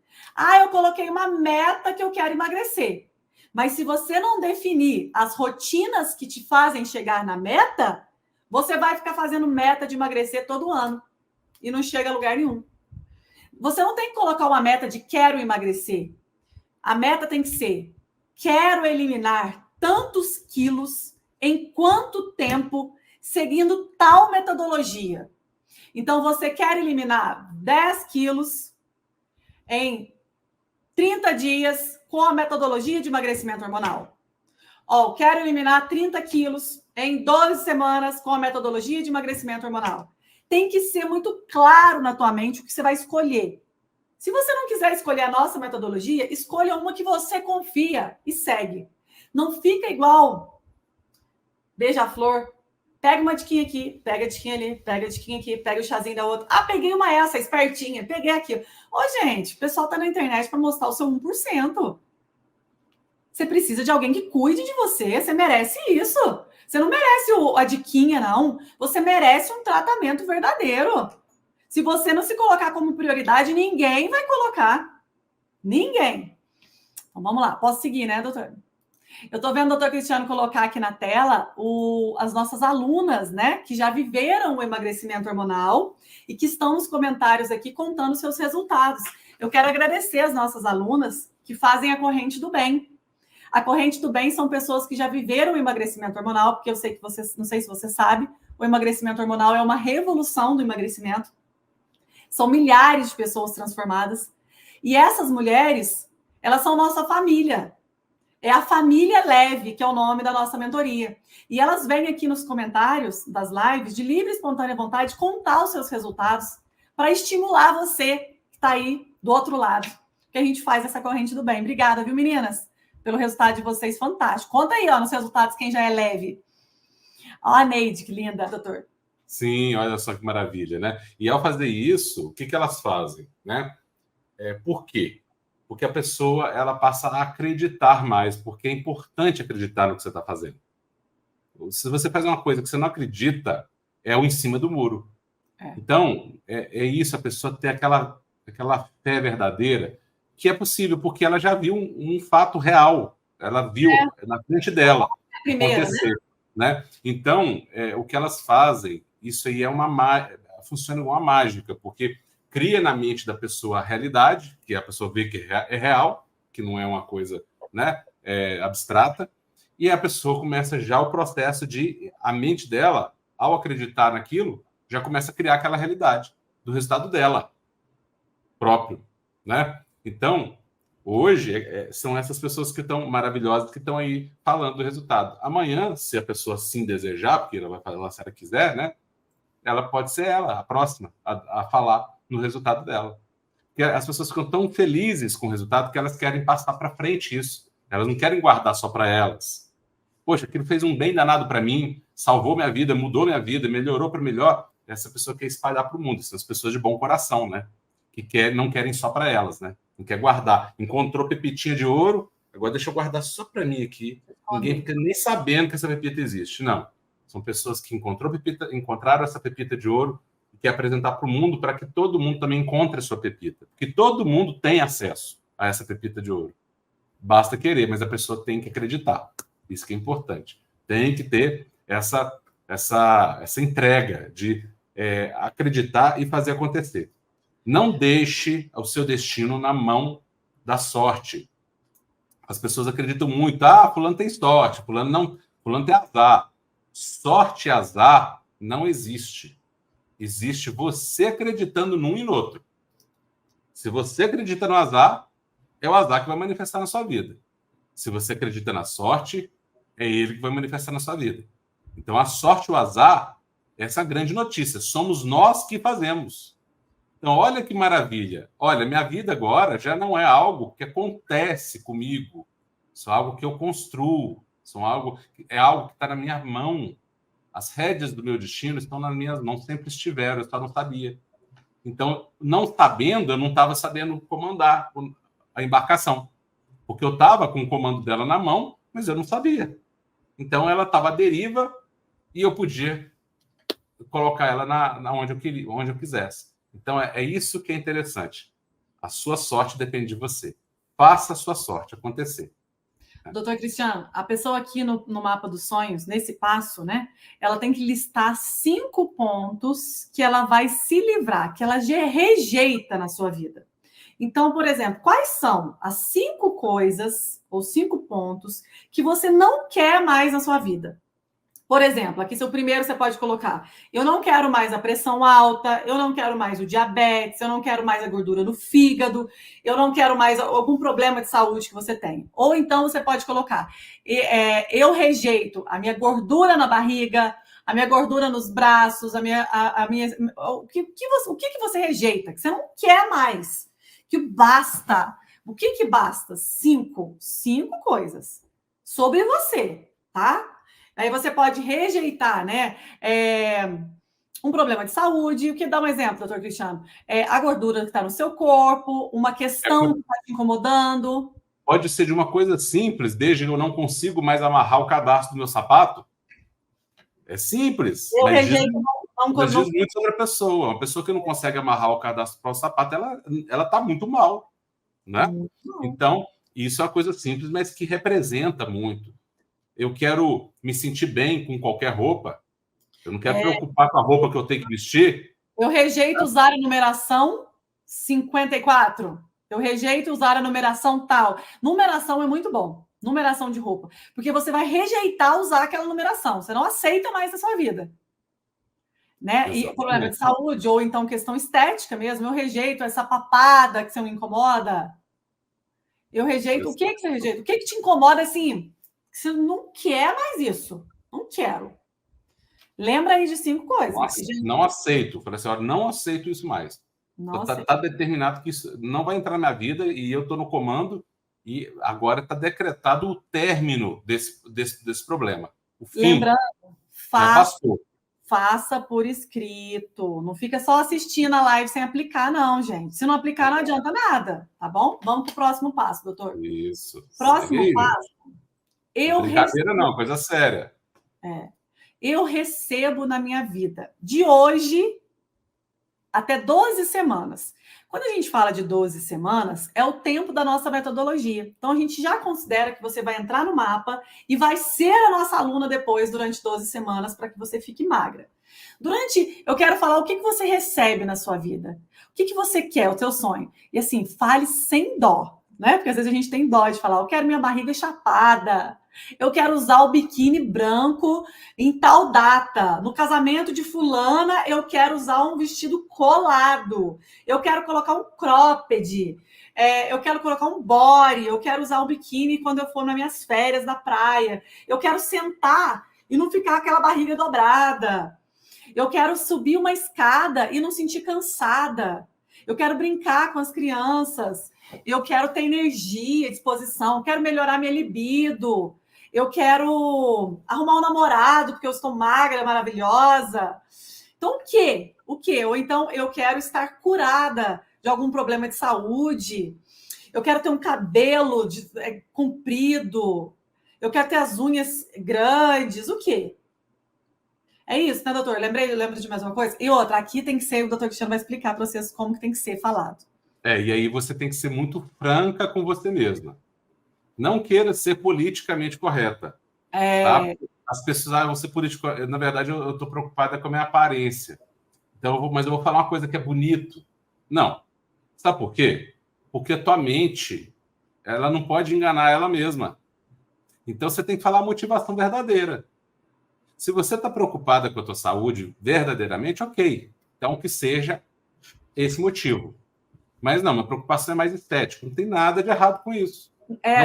Eu coloquei uma meta que eu quero emagrecer. Mas se você não definir as rotinas que te fazem chegar na meta, você vai ficar fazendo meta de emagrecer todo ano e não chega a lugar nenhum. Você não tem que colocar uma meta de quero emagrecer. A meta tem que ser quero eliminar tantos quilos em quanto tempo seguindo tal metodologia. Então, você quer eliminar 10 quilos em 30 dias com a metodologia de emagrecimento hormonal. Quero eliminar 30 quilos em 12 semanas com a metodologia de emagrecimento hormonal. Tem que ser muito claro na tua mente o que você vai escolher. Se você não quiser escolher a nossa metodologia, escolha uma que você confia e segue. Não fica igual beija-flor. Pega uma diquinha aqui, pega a diquinha ali, pega a diquinha aqui, pega o chazinho da outra. Peguei uma essa, espertinha, peguei aquilo. Gente, o pessoal tá na internet para mostrar o seu 1%. Você precisa de alguém que cuide de você, você merece isso. Você não merece a diquinha, não. Você merece um tratamento verdadeiro. Se você não se colocar como prioridade, ninguém vai colocar. Ninguém. Então, vamos lá. Posso seguir, né, doutor? Eu estou vendo o doutor Cristiano colocar aqui na tela as nossas alunas, né, que já viveram o emagrecimento hormonal e que estão nos comentários aqui contando seus resultados. Eu quero agradecer as nossas alunas que fazem a corrente do bem. A corrente do bem são pessoas que já viveram o emagrecimento hormonal, porque eu sei que você, não sei se você sabe, o emagrecimento hormonal é uma revolução do emagrecimento. São milhares de pessoas transformadas. E essas mulheres, elas são nossa família. É a família leve, que é o nome da nossa mentoria. E elas vêm aqui nos comentários das lives, de livre e espontânea vontade, contar os seus resultados para estimular você que está aí do outro lado. Que a gente faz essa corrente do bem. Obrigada, viu, meninas? Pelo resultado de vocês, fantástico. Conta aí, nos resultados, quem já é leve. A Neide, que linda, doutor. Sim, olha só que maravilha, né? E ao fazer isso, o que elas fazem, né? Por quê? Porque a pessoa, ela passa a acreditar mais, porque é importante acreditar no que você está fazendo. Se você faz uma coisa que você não acredita, é o em cima do muro. Então, é isso, a pessoa ter aquela fé verdadeira, que é possível, porque ela já viu um fato real. Ela viu na frente dela acontecer. Né? Então, o que elas fazem, isso aí funciona igual uma mágica, porque cria na mente da pessoa a realidade, que a pessoa vê que é real, que não é uma coisa, né, abstrata, e a pessoa começa já o processo de, a mente dela, ao acreditar naquilo, já começa a criar aquela realidade do resultado dela próprio, né? Então, hoje, são essas pessoas que estão maravilhosas, que estão aí falando do resultado. Amanhã, se a pessoa sim desejar, porque ela vai falar se ela quiser, né? Ela pode ser ela, a próxima, a falar no resultado dela. que as pessoas ficam tão felizes com o resultado que elas querem passar para frente isso. Elas não querem guardar só para elas. Poxa, aquilo fez um bem danado para mim, salvou minha vida, mudou minha vida, melhorou para melhor. Essa pessoa quer espalhar para o mundo. São as pessoas de bom coração, né? Que não querem só para elas, né? Não quer guardar. Encontrou pepitinha de ouro, agora deixa eu guardar só para mim aqui. Ninguém fica nem sabendo que essa pepita existe. Não. São pessoas que encontraram essa pepita de ouro e quer apresentar para o mundo para que todo mundo também encontre a sua pepita. Porque todo mundo tem acesso a essa pepita de ouro. Basta querer, mas a pessoa tem que acreditar. Isso que é importante. Tem que ter essa entrega de acreditar e fazer acontecer. Não deixe o seu destino na mão da sorte. As pessoas acreditam muito. Fulano tem sorte, fulano tem azar. Sorte e azar não existe. Existe você acreditando num e no outro. Se você acredita no azar, é o azar que vai manifestar na sua vida. Se você acredita na sorte, é ele que vai manifestar na sua vida. Então, a sorte e o azar, essa é a grande notícia. Somos nós que fazemos. Então, olha que maravilha. Olha, minha vida agora já não é algo que acontece comigo. Isso é algo que eu construo. É algo que está na minha mão. As rédeas do meu destino estão nas minhas mãos. Sempre estiveram, eu só não sabia. Então, não sabendo, eu não estava sabendo comandar a embarcação. Porque eu estava com o comando dela na mão, mas eu não sabia. Então, ela estava à deriva e eu podia colocar ela onde eu quisesse. Então, é isso que é interessante. A sua sorte depende de você. Faça a sua sorte acontecer. Doutor Cristiano, a pessoa aqui no mapa dos sonhos, nesse passo, né? Ela tem que listar 5 pontos que ela vai se livrar, que ela rejeita na sua vida. Então, por exemplo, quais são as 5 coisas ou 5 pontos que você não quer mais na sua vida? Por exemplo, aqui seu primeiro você pode colocar: eu não quero mais a pressão alta, eu não quero mais o diabetes, eu não quero mais a gordura no fígado, eu não quero mais algum problema de saúde que você tem. Ou então você pode colocar: eu rejeito a minha gordura na barriga, a minha gordura nos braços, o que você rejeita, que você não quer mais, que basta. O que basta? 5 coisas sobre você, tá? Aí você pode rejeitar, né? Um problema de saúde. O que dá um exemplo, doutor Cristiano? A gordura que está no seu corpo, uma questão que está te incomodando. Pode ser de uma coisa simples, desde que eu não consigo mais amarrar o cadastro do meu sapato. É simples. Eu mas rejeito. diz muito sobre a pessoa. Uma pessoa que não consegue amarrar o cadastro para o sapato, ela está muito mal, né? Então, isso é uma coisa simples, mas que representa muito. Eu quero me sentir bem com qualquer roupa. Eu não quero preocupar com a roupa que eu tenho que vestir. Eu rejeito usar a numeração 54. Eu rejeito usar a numeração tal. Numeração é muito bom. Numeração de roupa. Porque você vai rejeitar usar aquela numeração. Você não aceita mais na sua vida. Né? E problema de saúde, ou então questão estética mesmo. Eu rejeito essa papada que você me incomoda. Eu rejeito. O que você rejeita? O que te incomoda assim? Você não quer mais isso. Não quero. Lembra aí de 5 coisas. Não aceito. Falei assim, olha, não aceito isso mais. Está determinado que isso não vai entrar na minha vida e eu estou no comando e agora está decretado o término desse problema. O fim. Lembrando, passou. Faça por escrito. Não fica só assistindo a live sem aplicar, não, gente. Se não aplicar, não adianta nada. Tá bom? Vamos para o próximo passo, doutor. Isso. Próximo passo. Brincadeira não, coisa séria. Eu recebo na minha vida de hoje até 12 semanas. Quando a gente fala de 12 semanas, é o tempo da nossa metodologia. Então, a gente já considera que você vai entrar no mapa e vai ser a nossa aluna depois, durante 12 semanas, para que você fique magra. Eu quero falar o que você recebe na sua vida. O que você quer, o teu sonho. E assim, fale sem dó, né? Porque às vezes a gente tem dó de falar: eu quero minha barriga chapada. Eu quero usar o biquíni branco em tal data. No casamento de fulana, eu quero usar um vestido colado. Eu quero colocar um cropped. Eu quero colocar um body. Eu quero usar um biquíni quando eu for nas minhas férias da praia. Eu quero sentar e não ficar aquela barriga dobrada. Eu quero subir uma escada e não sentir cansada. Eu quero brincar com as crianças. Eu quero ter energia, disposição. Eu quero melhorar minha libido. Eu quero arrumar um namorado, porque eu estou magra, maravilhosa. Então, o quê? O quê? Ou então, eu quero estar curada de algum problema de saúde. Eu quero ter um cabelo comprido. Eu quero ter as unhas grandes. O quê? É isso, né, doutor? Eu lembro de mais uma coisa. E outra, aqui tem que ser, o doutor Cristiano vai explicar para vocês como que tem que ser falado. E aí você tem que ser muito franca com você mesma. Não queira ser politicamente correta. Tá? As pessoas vão ser político. Na verdade, eu estou preocupada com a minha aparência. Então, mas eu vou falar uma coisa que é bonito. Não. Sabe por quê? Porque a tua mente, ela não pode enganar ela mesma. Então, você tem que falar a motivação verdadeira. Se você está preocupada com a tua saúde verdadeiramente, ok. Então, que seja esse motivo. Mas não, minha preocupação é mais estética. Não tem nada de errado com isso.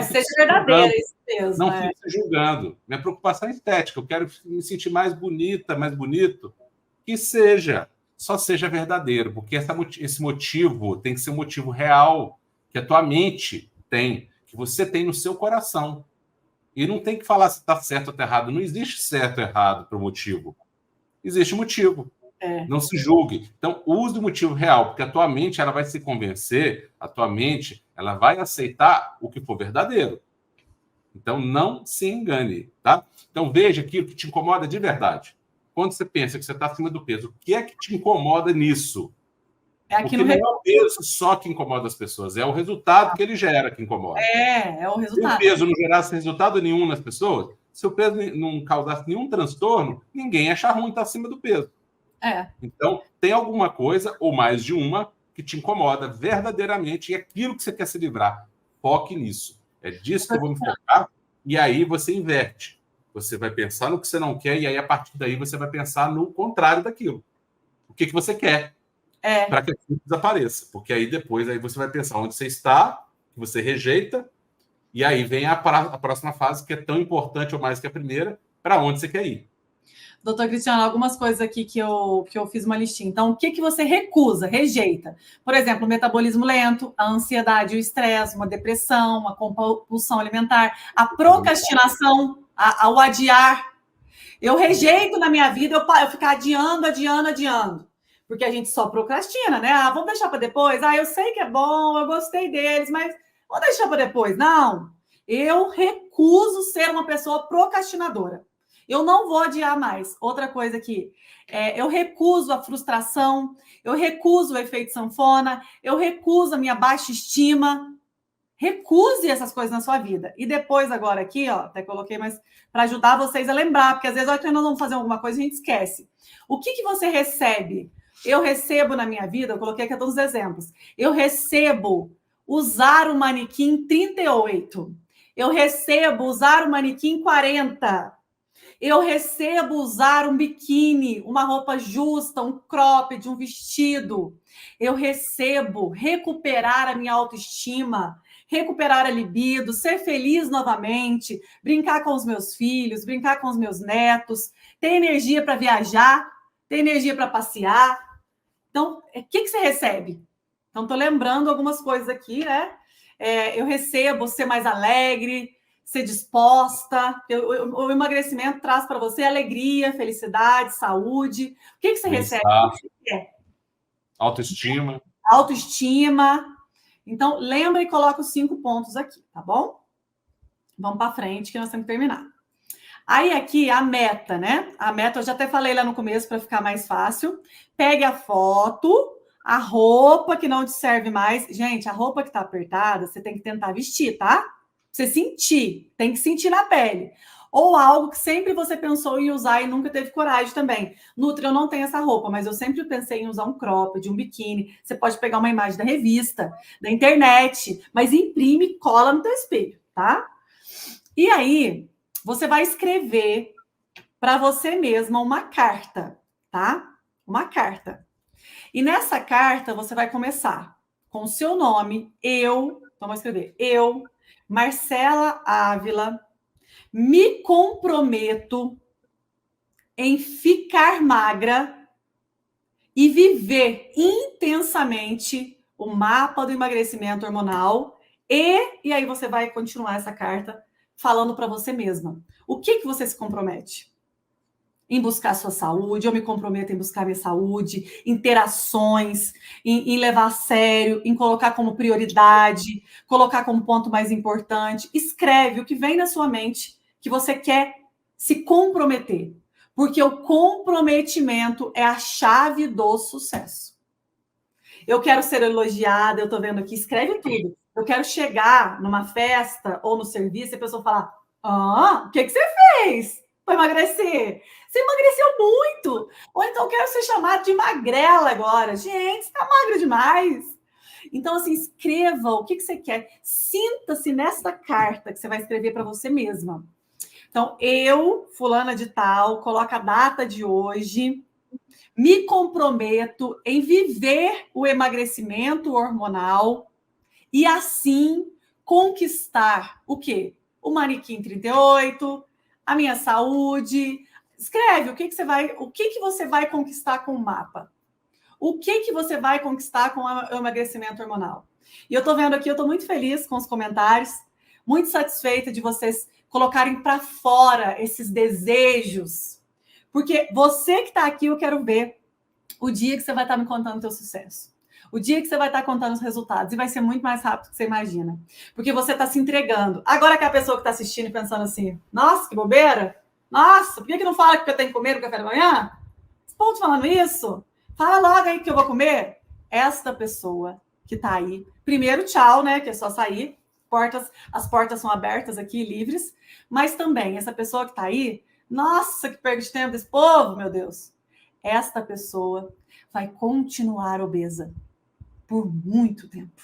Seja verdadeira, isso mesmo. Não fique se julgando. Minha preocupação é estética. Eu quero me sentir mais bonita, mais bonito. Que seja. Só seja verdadeiro. Porque esse motivo tem que ser um motivo real. Que a tua mente tem. Que você tem no seu coração. E não tem que falar se está certo ou está errado. Não existe certo ou errado para o motivo. Existe motivo. Não se julgue. Então, use o motivo real, porque a tua mente ela vai se convencer, a tua mente ela vai aceitar o que for verdadeiro. Então, não se engane, tá? Então, veja aquilo que te incomoda de verdade. Quando você pensa que você está acima do peso, o que é que te incomoda nisso? Porque não é o peso só que incomoda as pessoas, é o resultado que ele gera que incomoda. É o resultado. Se o peso não gerasse resultado nenhum nas pessoas, se o peso não causasse nenhum transtorno, ninguém ia achar ruim estar acima do peso. Então, tem alguma coisa, ou mais de uma, que te incomoda verdadeiramente, e é aquilo que você quer se livrar. Foque nisso. É disso que eu vou me focar, e aí você inverte. Você vai pensar no que você não quer, e aí, a partir daí, você vai pensar no contrário daquilo. O que você quer. Para que aquilo desapareça. Porque aí depois aí você vai pensar onde você está, que você rejeita, e aí vem a próxima fase, que é tão importante ou mais que a primeira, para onde você quer ir. Doutor Cristiano, algumas coisas aqui que eu fiz uma listinha. Então, o que você recusa, rejeita? Por exemplo, o metabolismo lento, a ansiedade, o estresse, uma depressão, uma compulsão alimentar, a procrastinação, o adiar. Eu rejeito na minha vida eu ficar adiando. Porque a gente só procrastina, né? Vamos deixar para depois? Eu sei que é bom, eu gostei deles, mas vamos deixar para depois. Não, eu recuso ser uma pessoa procrastinadora. Eu não vou adiar mais. Outra coisa aqui, eu recuso a frustração, eu recuso o efeito sanfona, eu recuso a minha baixa estima. Recuse essas coisas na sua vida. E depois, agora aqui, até coloquei, mas para ajudar vocês a lembrar, porque às vezes, olha, que nós vamos fazer alguma coisa e a gente esquece. O que você recebe? Eu recebo na minha vida, eu coloquei aqui todos os exemplos. Eu recebo usar o manequim 38. Eu recebo usar o manequim 40. Eu recebo usar um biquíni, uma roupa justa, um cropped, um vestido. Eu recebo recuperar a minha autoestima, recuperar a libido, ser feliz novamente, brincar com os meus filhos, brincar com os meus netos, ter energia para viajar, ter energia para passear. Então, o que você recebe? Então, estou lembrando algumas coisas aqui, né? Eu recebo ser mais alegre, ser disposta. O emagrecimento traz para você alegria, felicidade, saúde. O que você recebe? O que você quer? Autoestima. Autoestima. Então, lembra e coloca os 5 pontos aqui, tá bom? Vamos para frente, que nós temos que terminar. Aí, aqui, a meta, né? A meta, eu já até falei lá no começo para ficar mais fácil. Pegue a foto, a roupa que não te serve mais. Gente, a roupa que tá apertada, você tem que tentar vestir, tá? Você sentir, tem que sentir na pele. Ou algo que sempre você pensou em usar e nunca teve coragem também. Nutri, eu não tenho essa roupa, mas eu sempre pensei em usar um cropped, um biquíni. Você pode pegar uma imagem da revista, da internet, mas imprime e cola no teu espelho, tá? E aí, você vai escrever para você mesma uma carta, tá? Uma carta. E nessa carta, você vai começar com o seu nome, então vou escrever, Marcela Ávila, me comprometo em ficar magra e viver intensamente o mapa do emagrecimento hormonal e aí você vai continuar essa carta falando para você mesma. O que você se compromete? Em buscar a sua saúde, eu me comprometo em buscar minha saúde, em ter ações, em levar a sério, em colocar como prioridade, colocar como ponto mais importante. Escreve o que vem na sua mente que você quer se comprometer. Porque o comprometimento é a chave do sucesso. Eu quero ser elogiada, eu tô vendo aqui, escreve tudo. Eu quero chegar numa festa ou no serviço e a pessoa falar: o que você fez para emagrecer? Você emagreceu muito. Ou então eu quero ser chamada de magrela agora. Gente, você tá magra demais. Então, assim, escreva o que você quer. Sinta-se nessa carta que você vai escrever para você mesma. Então, eu, fulana de tal, coloco a data de hoje, me comprometo em viver o emagrecimento hormonal e, assim, conquistar o quê? O manequim 38, a minha saúde. Escreve o que você vai conquistar com o mapa. O que você vai conquistar com o emagrecimento hormonal. E eu tô vendo aqui, eu tô muito feliz com os comentários, muito satisfeita de vocês colocarem para fora esses desejos. Porque você que está aqui, eu quero ver o dia que você vai estar me contando o teu sucesso. O dia que você vai estar contando os resultados. E vai ser muito mais rápido do que você imagina. Porque você está se entregando. Agora que a pessoa que está assistindo e pensando assim, nossa, que bobeira. Nossa, por que não fala que eu tenho que comer no café da manhã? Esse povo falando isso? Fala logo aí que eu vou comer. Esta pessoa que está aí. Primeiro, tchau, né? Que é só sair. As portas são abertas aqui, livres. Mas também, essa pessoa que está aí, nossa, que perda de tempo desse povo, meu Deus. Esta pessoa vai continuar obesa por muito tempo.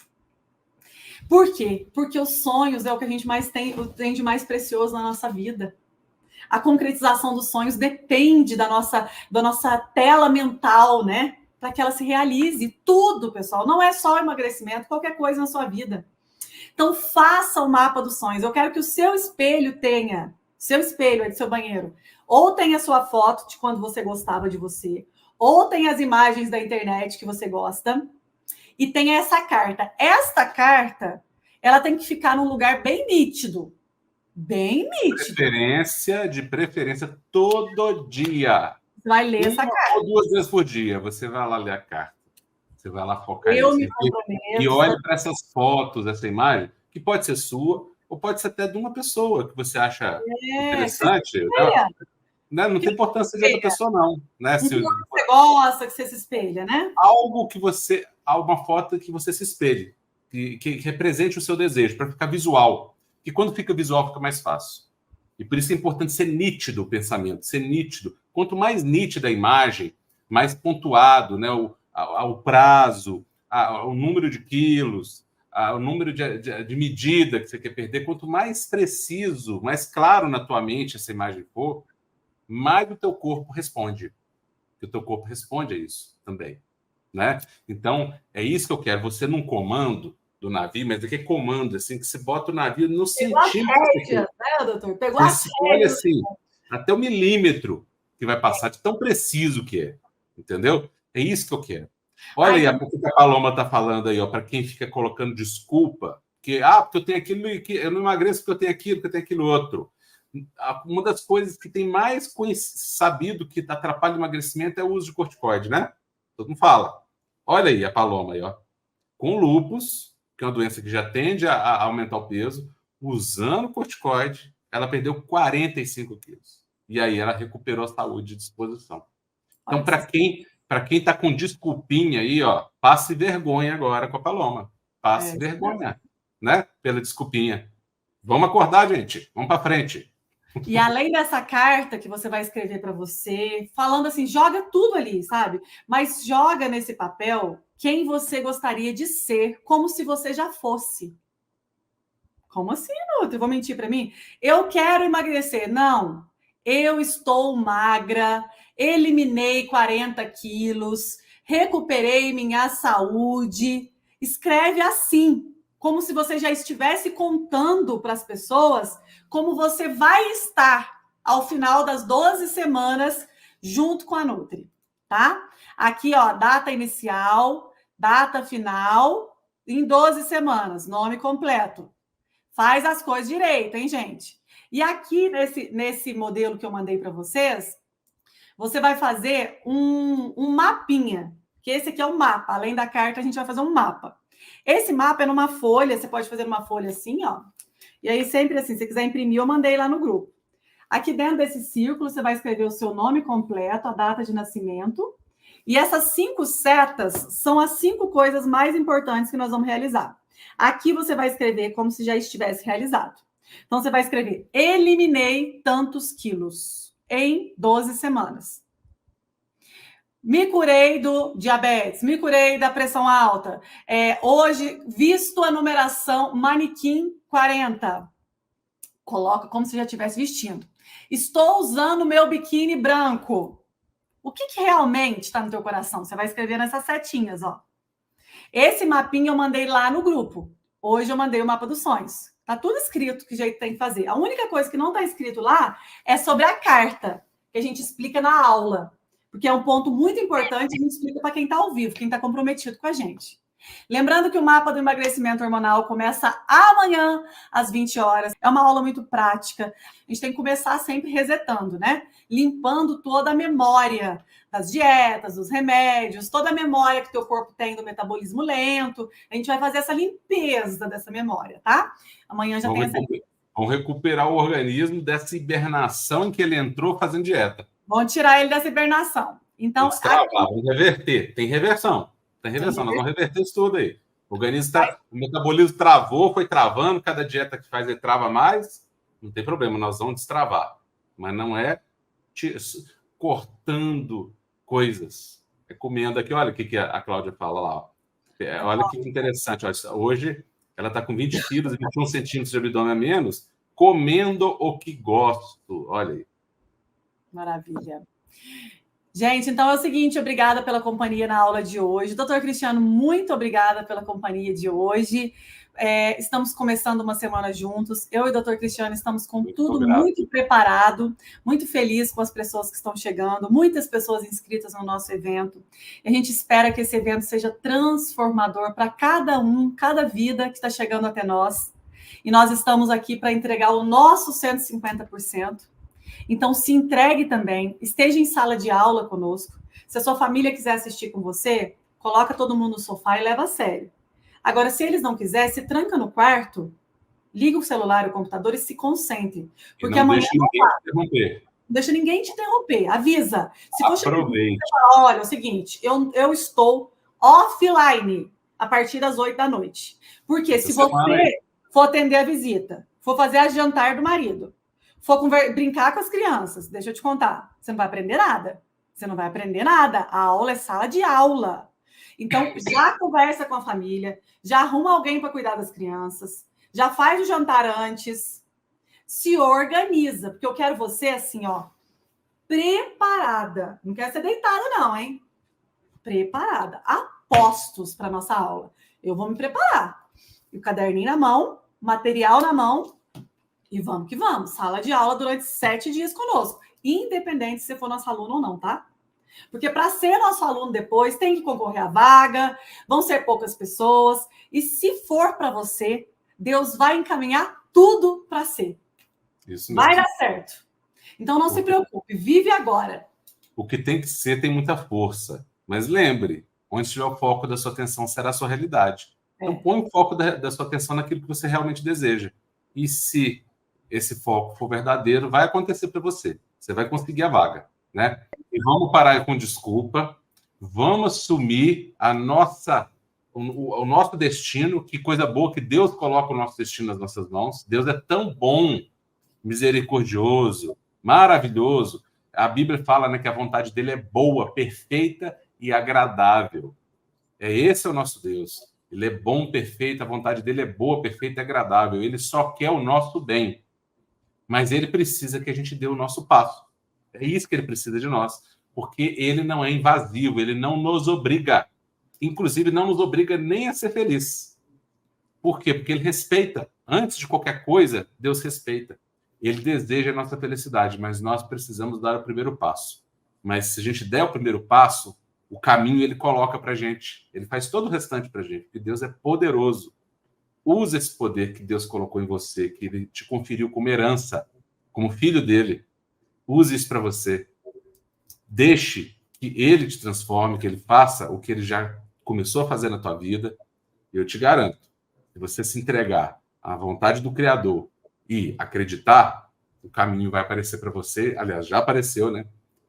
Por quê? Porque os sonhos é o que a gente mais tem de mais precioso na nossa vida. A concretização dos sonhos depende da nossa tela mental, né? Para que ela se realize. Tudo, pessoal. Não é só emagrecimento, qualquer coisa na sua vida. Então, faça o mapa dos sonhos. Eu quero que o seu espelho tenha, seu espelho aí do seu banheiro, ou tenha a sua foto de quando você gostava de você, ou tenha as imagens da internet que você gosta, e tenha essa carta. Esta carta, ela tem que ficar num lugar bem nítido. Bem nítido. De preferência todo dia. Você vai ler essa carta. Ou 2 vezes por dia. Você vai lá ler a carta. Você vai lá focar nisso. Me comprometo. E olhe para essas fotos, essa imagem, que pode ser sua, ou pode ser até de uma pessoa que você acha interessante. Não tem importância de outra pessoa, não. Né? Se você gosta, que você se espelha, né? Uma foto que você se espelhe, que represente o seu desejo, para ficar visual. E quando fica visual, fica mais fácil. E por isso é importante ser nítido o pensamento, ser nítido. Quanto mais nítida a imagem, mais pontuado, né, o prazo, o número de quilos, o número de medida que você quer perder, quanto mais preciso, mais claro na tua mente essa imagem for, mais o teu corpo responde. O teu corpo responde a isso também. Né? Então, é isso que eu quero. Você num comando do navio, mas aquele comando, assim, que você bota o navio no centímetro. Né, doutor? Pegou a olha assim, até o milímetro que vai passar, de tão preciso que é. Entendeu? É isso que eu quero. Olha aí o que a Paloma está falando aí, para quem fica colocando desculpa, porque eu tenho aquilo, eu não emagreço porque eu tenho aquilo, porque eu tenho aquilo outro. Uma das coisas que tem mais sabido que atrapalha o emagrecimento é o uso de corticoide, né? Todo mundo fala. Olha aí a Paloma aí, com lúpus, que é uma doença que já tende a aumentar o peso, usando corticoide, ela perdeu 45 quilos. E aí ela recuperou a saúde e disposição. Então, para quem está com desculpinha aí, passe vergonha agora com a Paloma. Passe vergonha, né? Pela desculpinha. Vamos acordar, gente. Vamos para frente. E além dessa carta que você vai escrever para você, falando assim, joga tudo ali, sabe? Mas joga nesse papel quem você gostaria de ser, como se você já fosse. Como assim, Nutri? Vou mentir para mim? Eu quero emagrecer. Não, eu estou magra, eliminei 40 quilos, recuperei minha saúde. Escreve assim, como se você já estivesse contando para as pessoas como você vai estar ao final das 12 semanas junto com a Nutri. tá? Aqui, ó, data inicial, data final, em 12 semanas, nome completo. Faz as coisas direito, hein, gente? E aqui, nesse modelo que eu mandei para vocês, você vai fazer um mapinha, que esse aqui é o mapa. Além da carta, a gente vai fazer um mapa. Esse mapa é numa folha, você pode fazer numa folha assim, ó. E aí, sempre assim, se você quiser imprimir, eu mandei lá no grupo. Aqui dentro desse círculo, você vai escrever o seu nome completo, a data de nascimento. E essas 5 setas são as 5 coisas mais importantes que nós vamos realizar. Aqui você vai escrever como se já estivesse realizado. Então, você vai escrever: eliminei tantos quilos em 12 semanas. Me curei do diabetes, me curei da pressão alta. Hoje, visto a numeração manequim 40. Coloca como se já estivesse vestindo. Estou usando meu biquíni branco. O que realmente está no teu coração? Você vai escrever nessas setinhas, ó. Esse mapinha eu mandei lá no grupo. Hoje eu mandei o mapa dos sonhos. Tá tudo escrito que jeito tem que fazer. A única coisa que não está escrito lá é sobre a carta, que a gente explica na aula. Porque é um ponto muito importante, a gente explica para quem está ao vivo, quem está comprometido com a gente. Lembrando que o mapa do emagrecimento hormonal começa amanhã, às 20 horas. É uma aula muito prática. A gente tem que começar sempre resetando, né? Limpando toda a memória das dietas, dos remédios, toda a memória que o teu corpo tem do metabolismo lento. A gente vai fazer essa limpeza dessa memória, tá? Amanhã já tem essa... Vamos recuperar o organismo dessa hibernação em que ele entrou fazendo dieta. Vamos tirar ele dessa hibernação. Então, vamos reverter. Tem reversão. Nós vamos reverter isso tudo aí. O organismo o metabolismo travou, foi travando, cada dieta que faz ele trava mais, não tem problema, nós vamos destravar. Mas não é cortando coisas. É comendo aqui, olha o que a Cláudia fala lá. Ó. Olha que interessante. Ó. Hoje ela está com 20 quilos e 21 centímetros de abdômen a menos, comendo o que gosto. Olha aí. Maravilha. Gente, então é o seguinte, obrigada pela companhia na aula de hoje. Doutor Cristiano, muito obrigada pela companhia de hoje. Estamos começando uma semana juntos. Eu e o doutor Cristiano estamos com tudo muito preparado, muito feliz com as pessoas que estão chegando, muitas pessoas inscritas no nosso evento. E a gente espera que esse evento seja transformador para cada vida que está chegando até nós. E nós estamos aqui para entregar o nosso 150%. Então, se entregue também, esteja em sala de aula conosco. Se a sua família quiser assistir com você, coloca todo mundo no sofá e leva a sério. Agora, se eles não quiserem, se tranca no quarto, liga o celular, o computador e se concentre. Porque amanhã não deixa ninguém te interromper. Avisa. Se for chegar, olha, é o seguinte, eu estou offline a partir das 8 da noite. Porque se você for atender a visita, for fazer a jantar do marido, for brincar com as crianças, deixa eu te contar, você não vai aprender nada. Você não vai aprender nada. A aula é sala de aula. Então, já conversa com a família, já arruma alguém para cuidar das crianças, já faz o jantar antes, se organiza, porque eu quero você assim, ó, preparada. Não quero ser deitada, não, hein? Preparada. Apostos para nossa aula. Eu vou me preparar. E o caderninho na mão, material na mão, e vamos que vamos. Sala de aula durante 7 dias conosco. Independente se você for nosso aluno ou não, tá? Porque para ser nosso aluno depois, tem que concorrer à vaga, vão ser poucas pessoas. E se for para você, Deus vai encaminhar tudo para ser. Isso mesmo. Vai dar certo. Então não se preocupe, vive agora. O que tem que ser tem muita força. Mas lembre, onde estiver o foco da sua atenção será a sua realidade. Então põe o foco da sua atenção naquilo que você realmente deseja. E se esse foco for verdadeiro, vai acontecer para você. Você vai conseguir a vaga, né? E vamos parar com desculpa. Vamos assumir o nosso destino. Que coisa boa que Deus coloca o nosso destino nas nossas mãos. Deus é tão bom, misericordioso, maravilhoso. A Bíblia fala, né, que a vontade dele é boa, perfeita e agradável. Esse é o nosso Deus. Ele é bom, perfeito, a vontade dele é boa, perfeita e agradável. Ele só quer o nosso bem. Mas ele precisa que a gente dê o nosso passo. É isso que ele precisa de nós. Porque ele não é invasivo, ele não nos obriga. Inclusive, não nos obriga nem a ser feliz. Por quê? Porque ele respeita. Antes de qualquer coisa, Deus respeita. Ele deseja a nossa felicidade, mas nós precisamos dar o primeiro passo. Mas se a gente der o primeiro passo, o caminho ele coloca para a gente. Ele faz todo o restante para a gente, porque Deus é poderoso. Usa esse poder que Deus colocou em você, que ele te conferiu como herança, como filho dele. Use isso para você. Deixe que ele te transforme, que ele faça o que ele já começou a fazer na tua vida. Eu te garanto, se você se entregar à vontade do Criador e acreditar, o caminho vai aparecer para você. Aliás, já apareceu, né?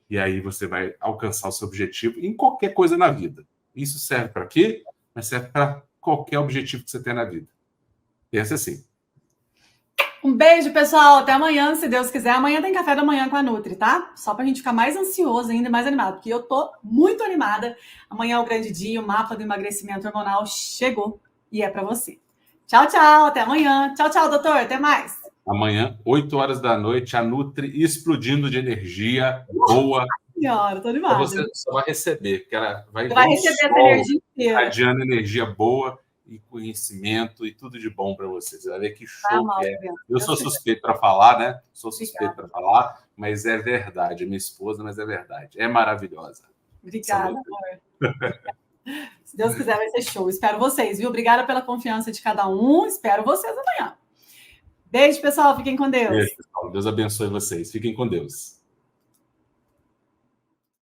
E aí você vai alcançar o seu objetivo em qualquer coisa na vida. Isso serve para quê? Mas serve para qualquer objetivo que você tem na vida. Pensa assim. Um beijo, pessoal. Até amanhã, se Deus quiser. Amanhã tem café da manhã com a Nutri, tá? Só pra gente ficar mais ansioso ainda, mais animado, porque eu tô muito animada. Amanhã é o grande dia, o mapa do emagrecimento hormonal chegou e é pra você. Tchau, tchau. Até amanhã. Tchau, tchau, doutor. Até mais. Amanhã, 8 horas da noite, a Nutri explodindo de energia boa. Senhora, tô animada. Você só vai receber, porque ela vai receber essa energia inteira. Radiando energia boa e conhecimento e tudo de bom para você. Você vai ver que show que é. Eu sou suspeito para falar, né? Sou suspeito para falar, mas é verdade. É minha esposa, mas é verdade. É maravilhosa. Obrigada, amor. Se Deus quiser, vai ser show. Espero vocês, viu? Obrigada pela confiança de cada um. Espero vocês amanhã. Beijo, pessoal. Fiquem com Deus. Beijo, pessoal. Deus abençoe vocês. Fiquem com Deus.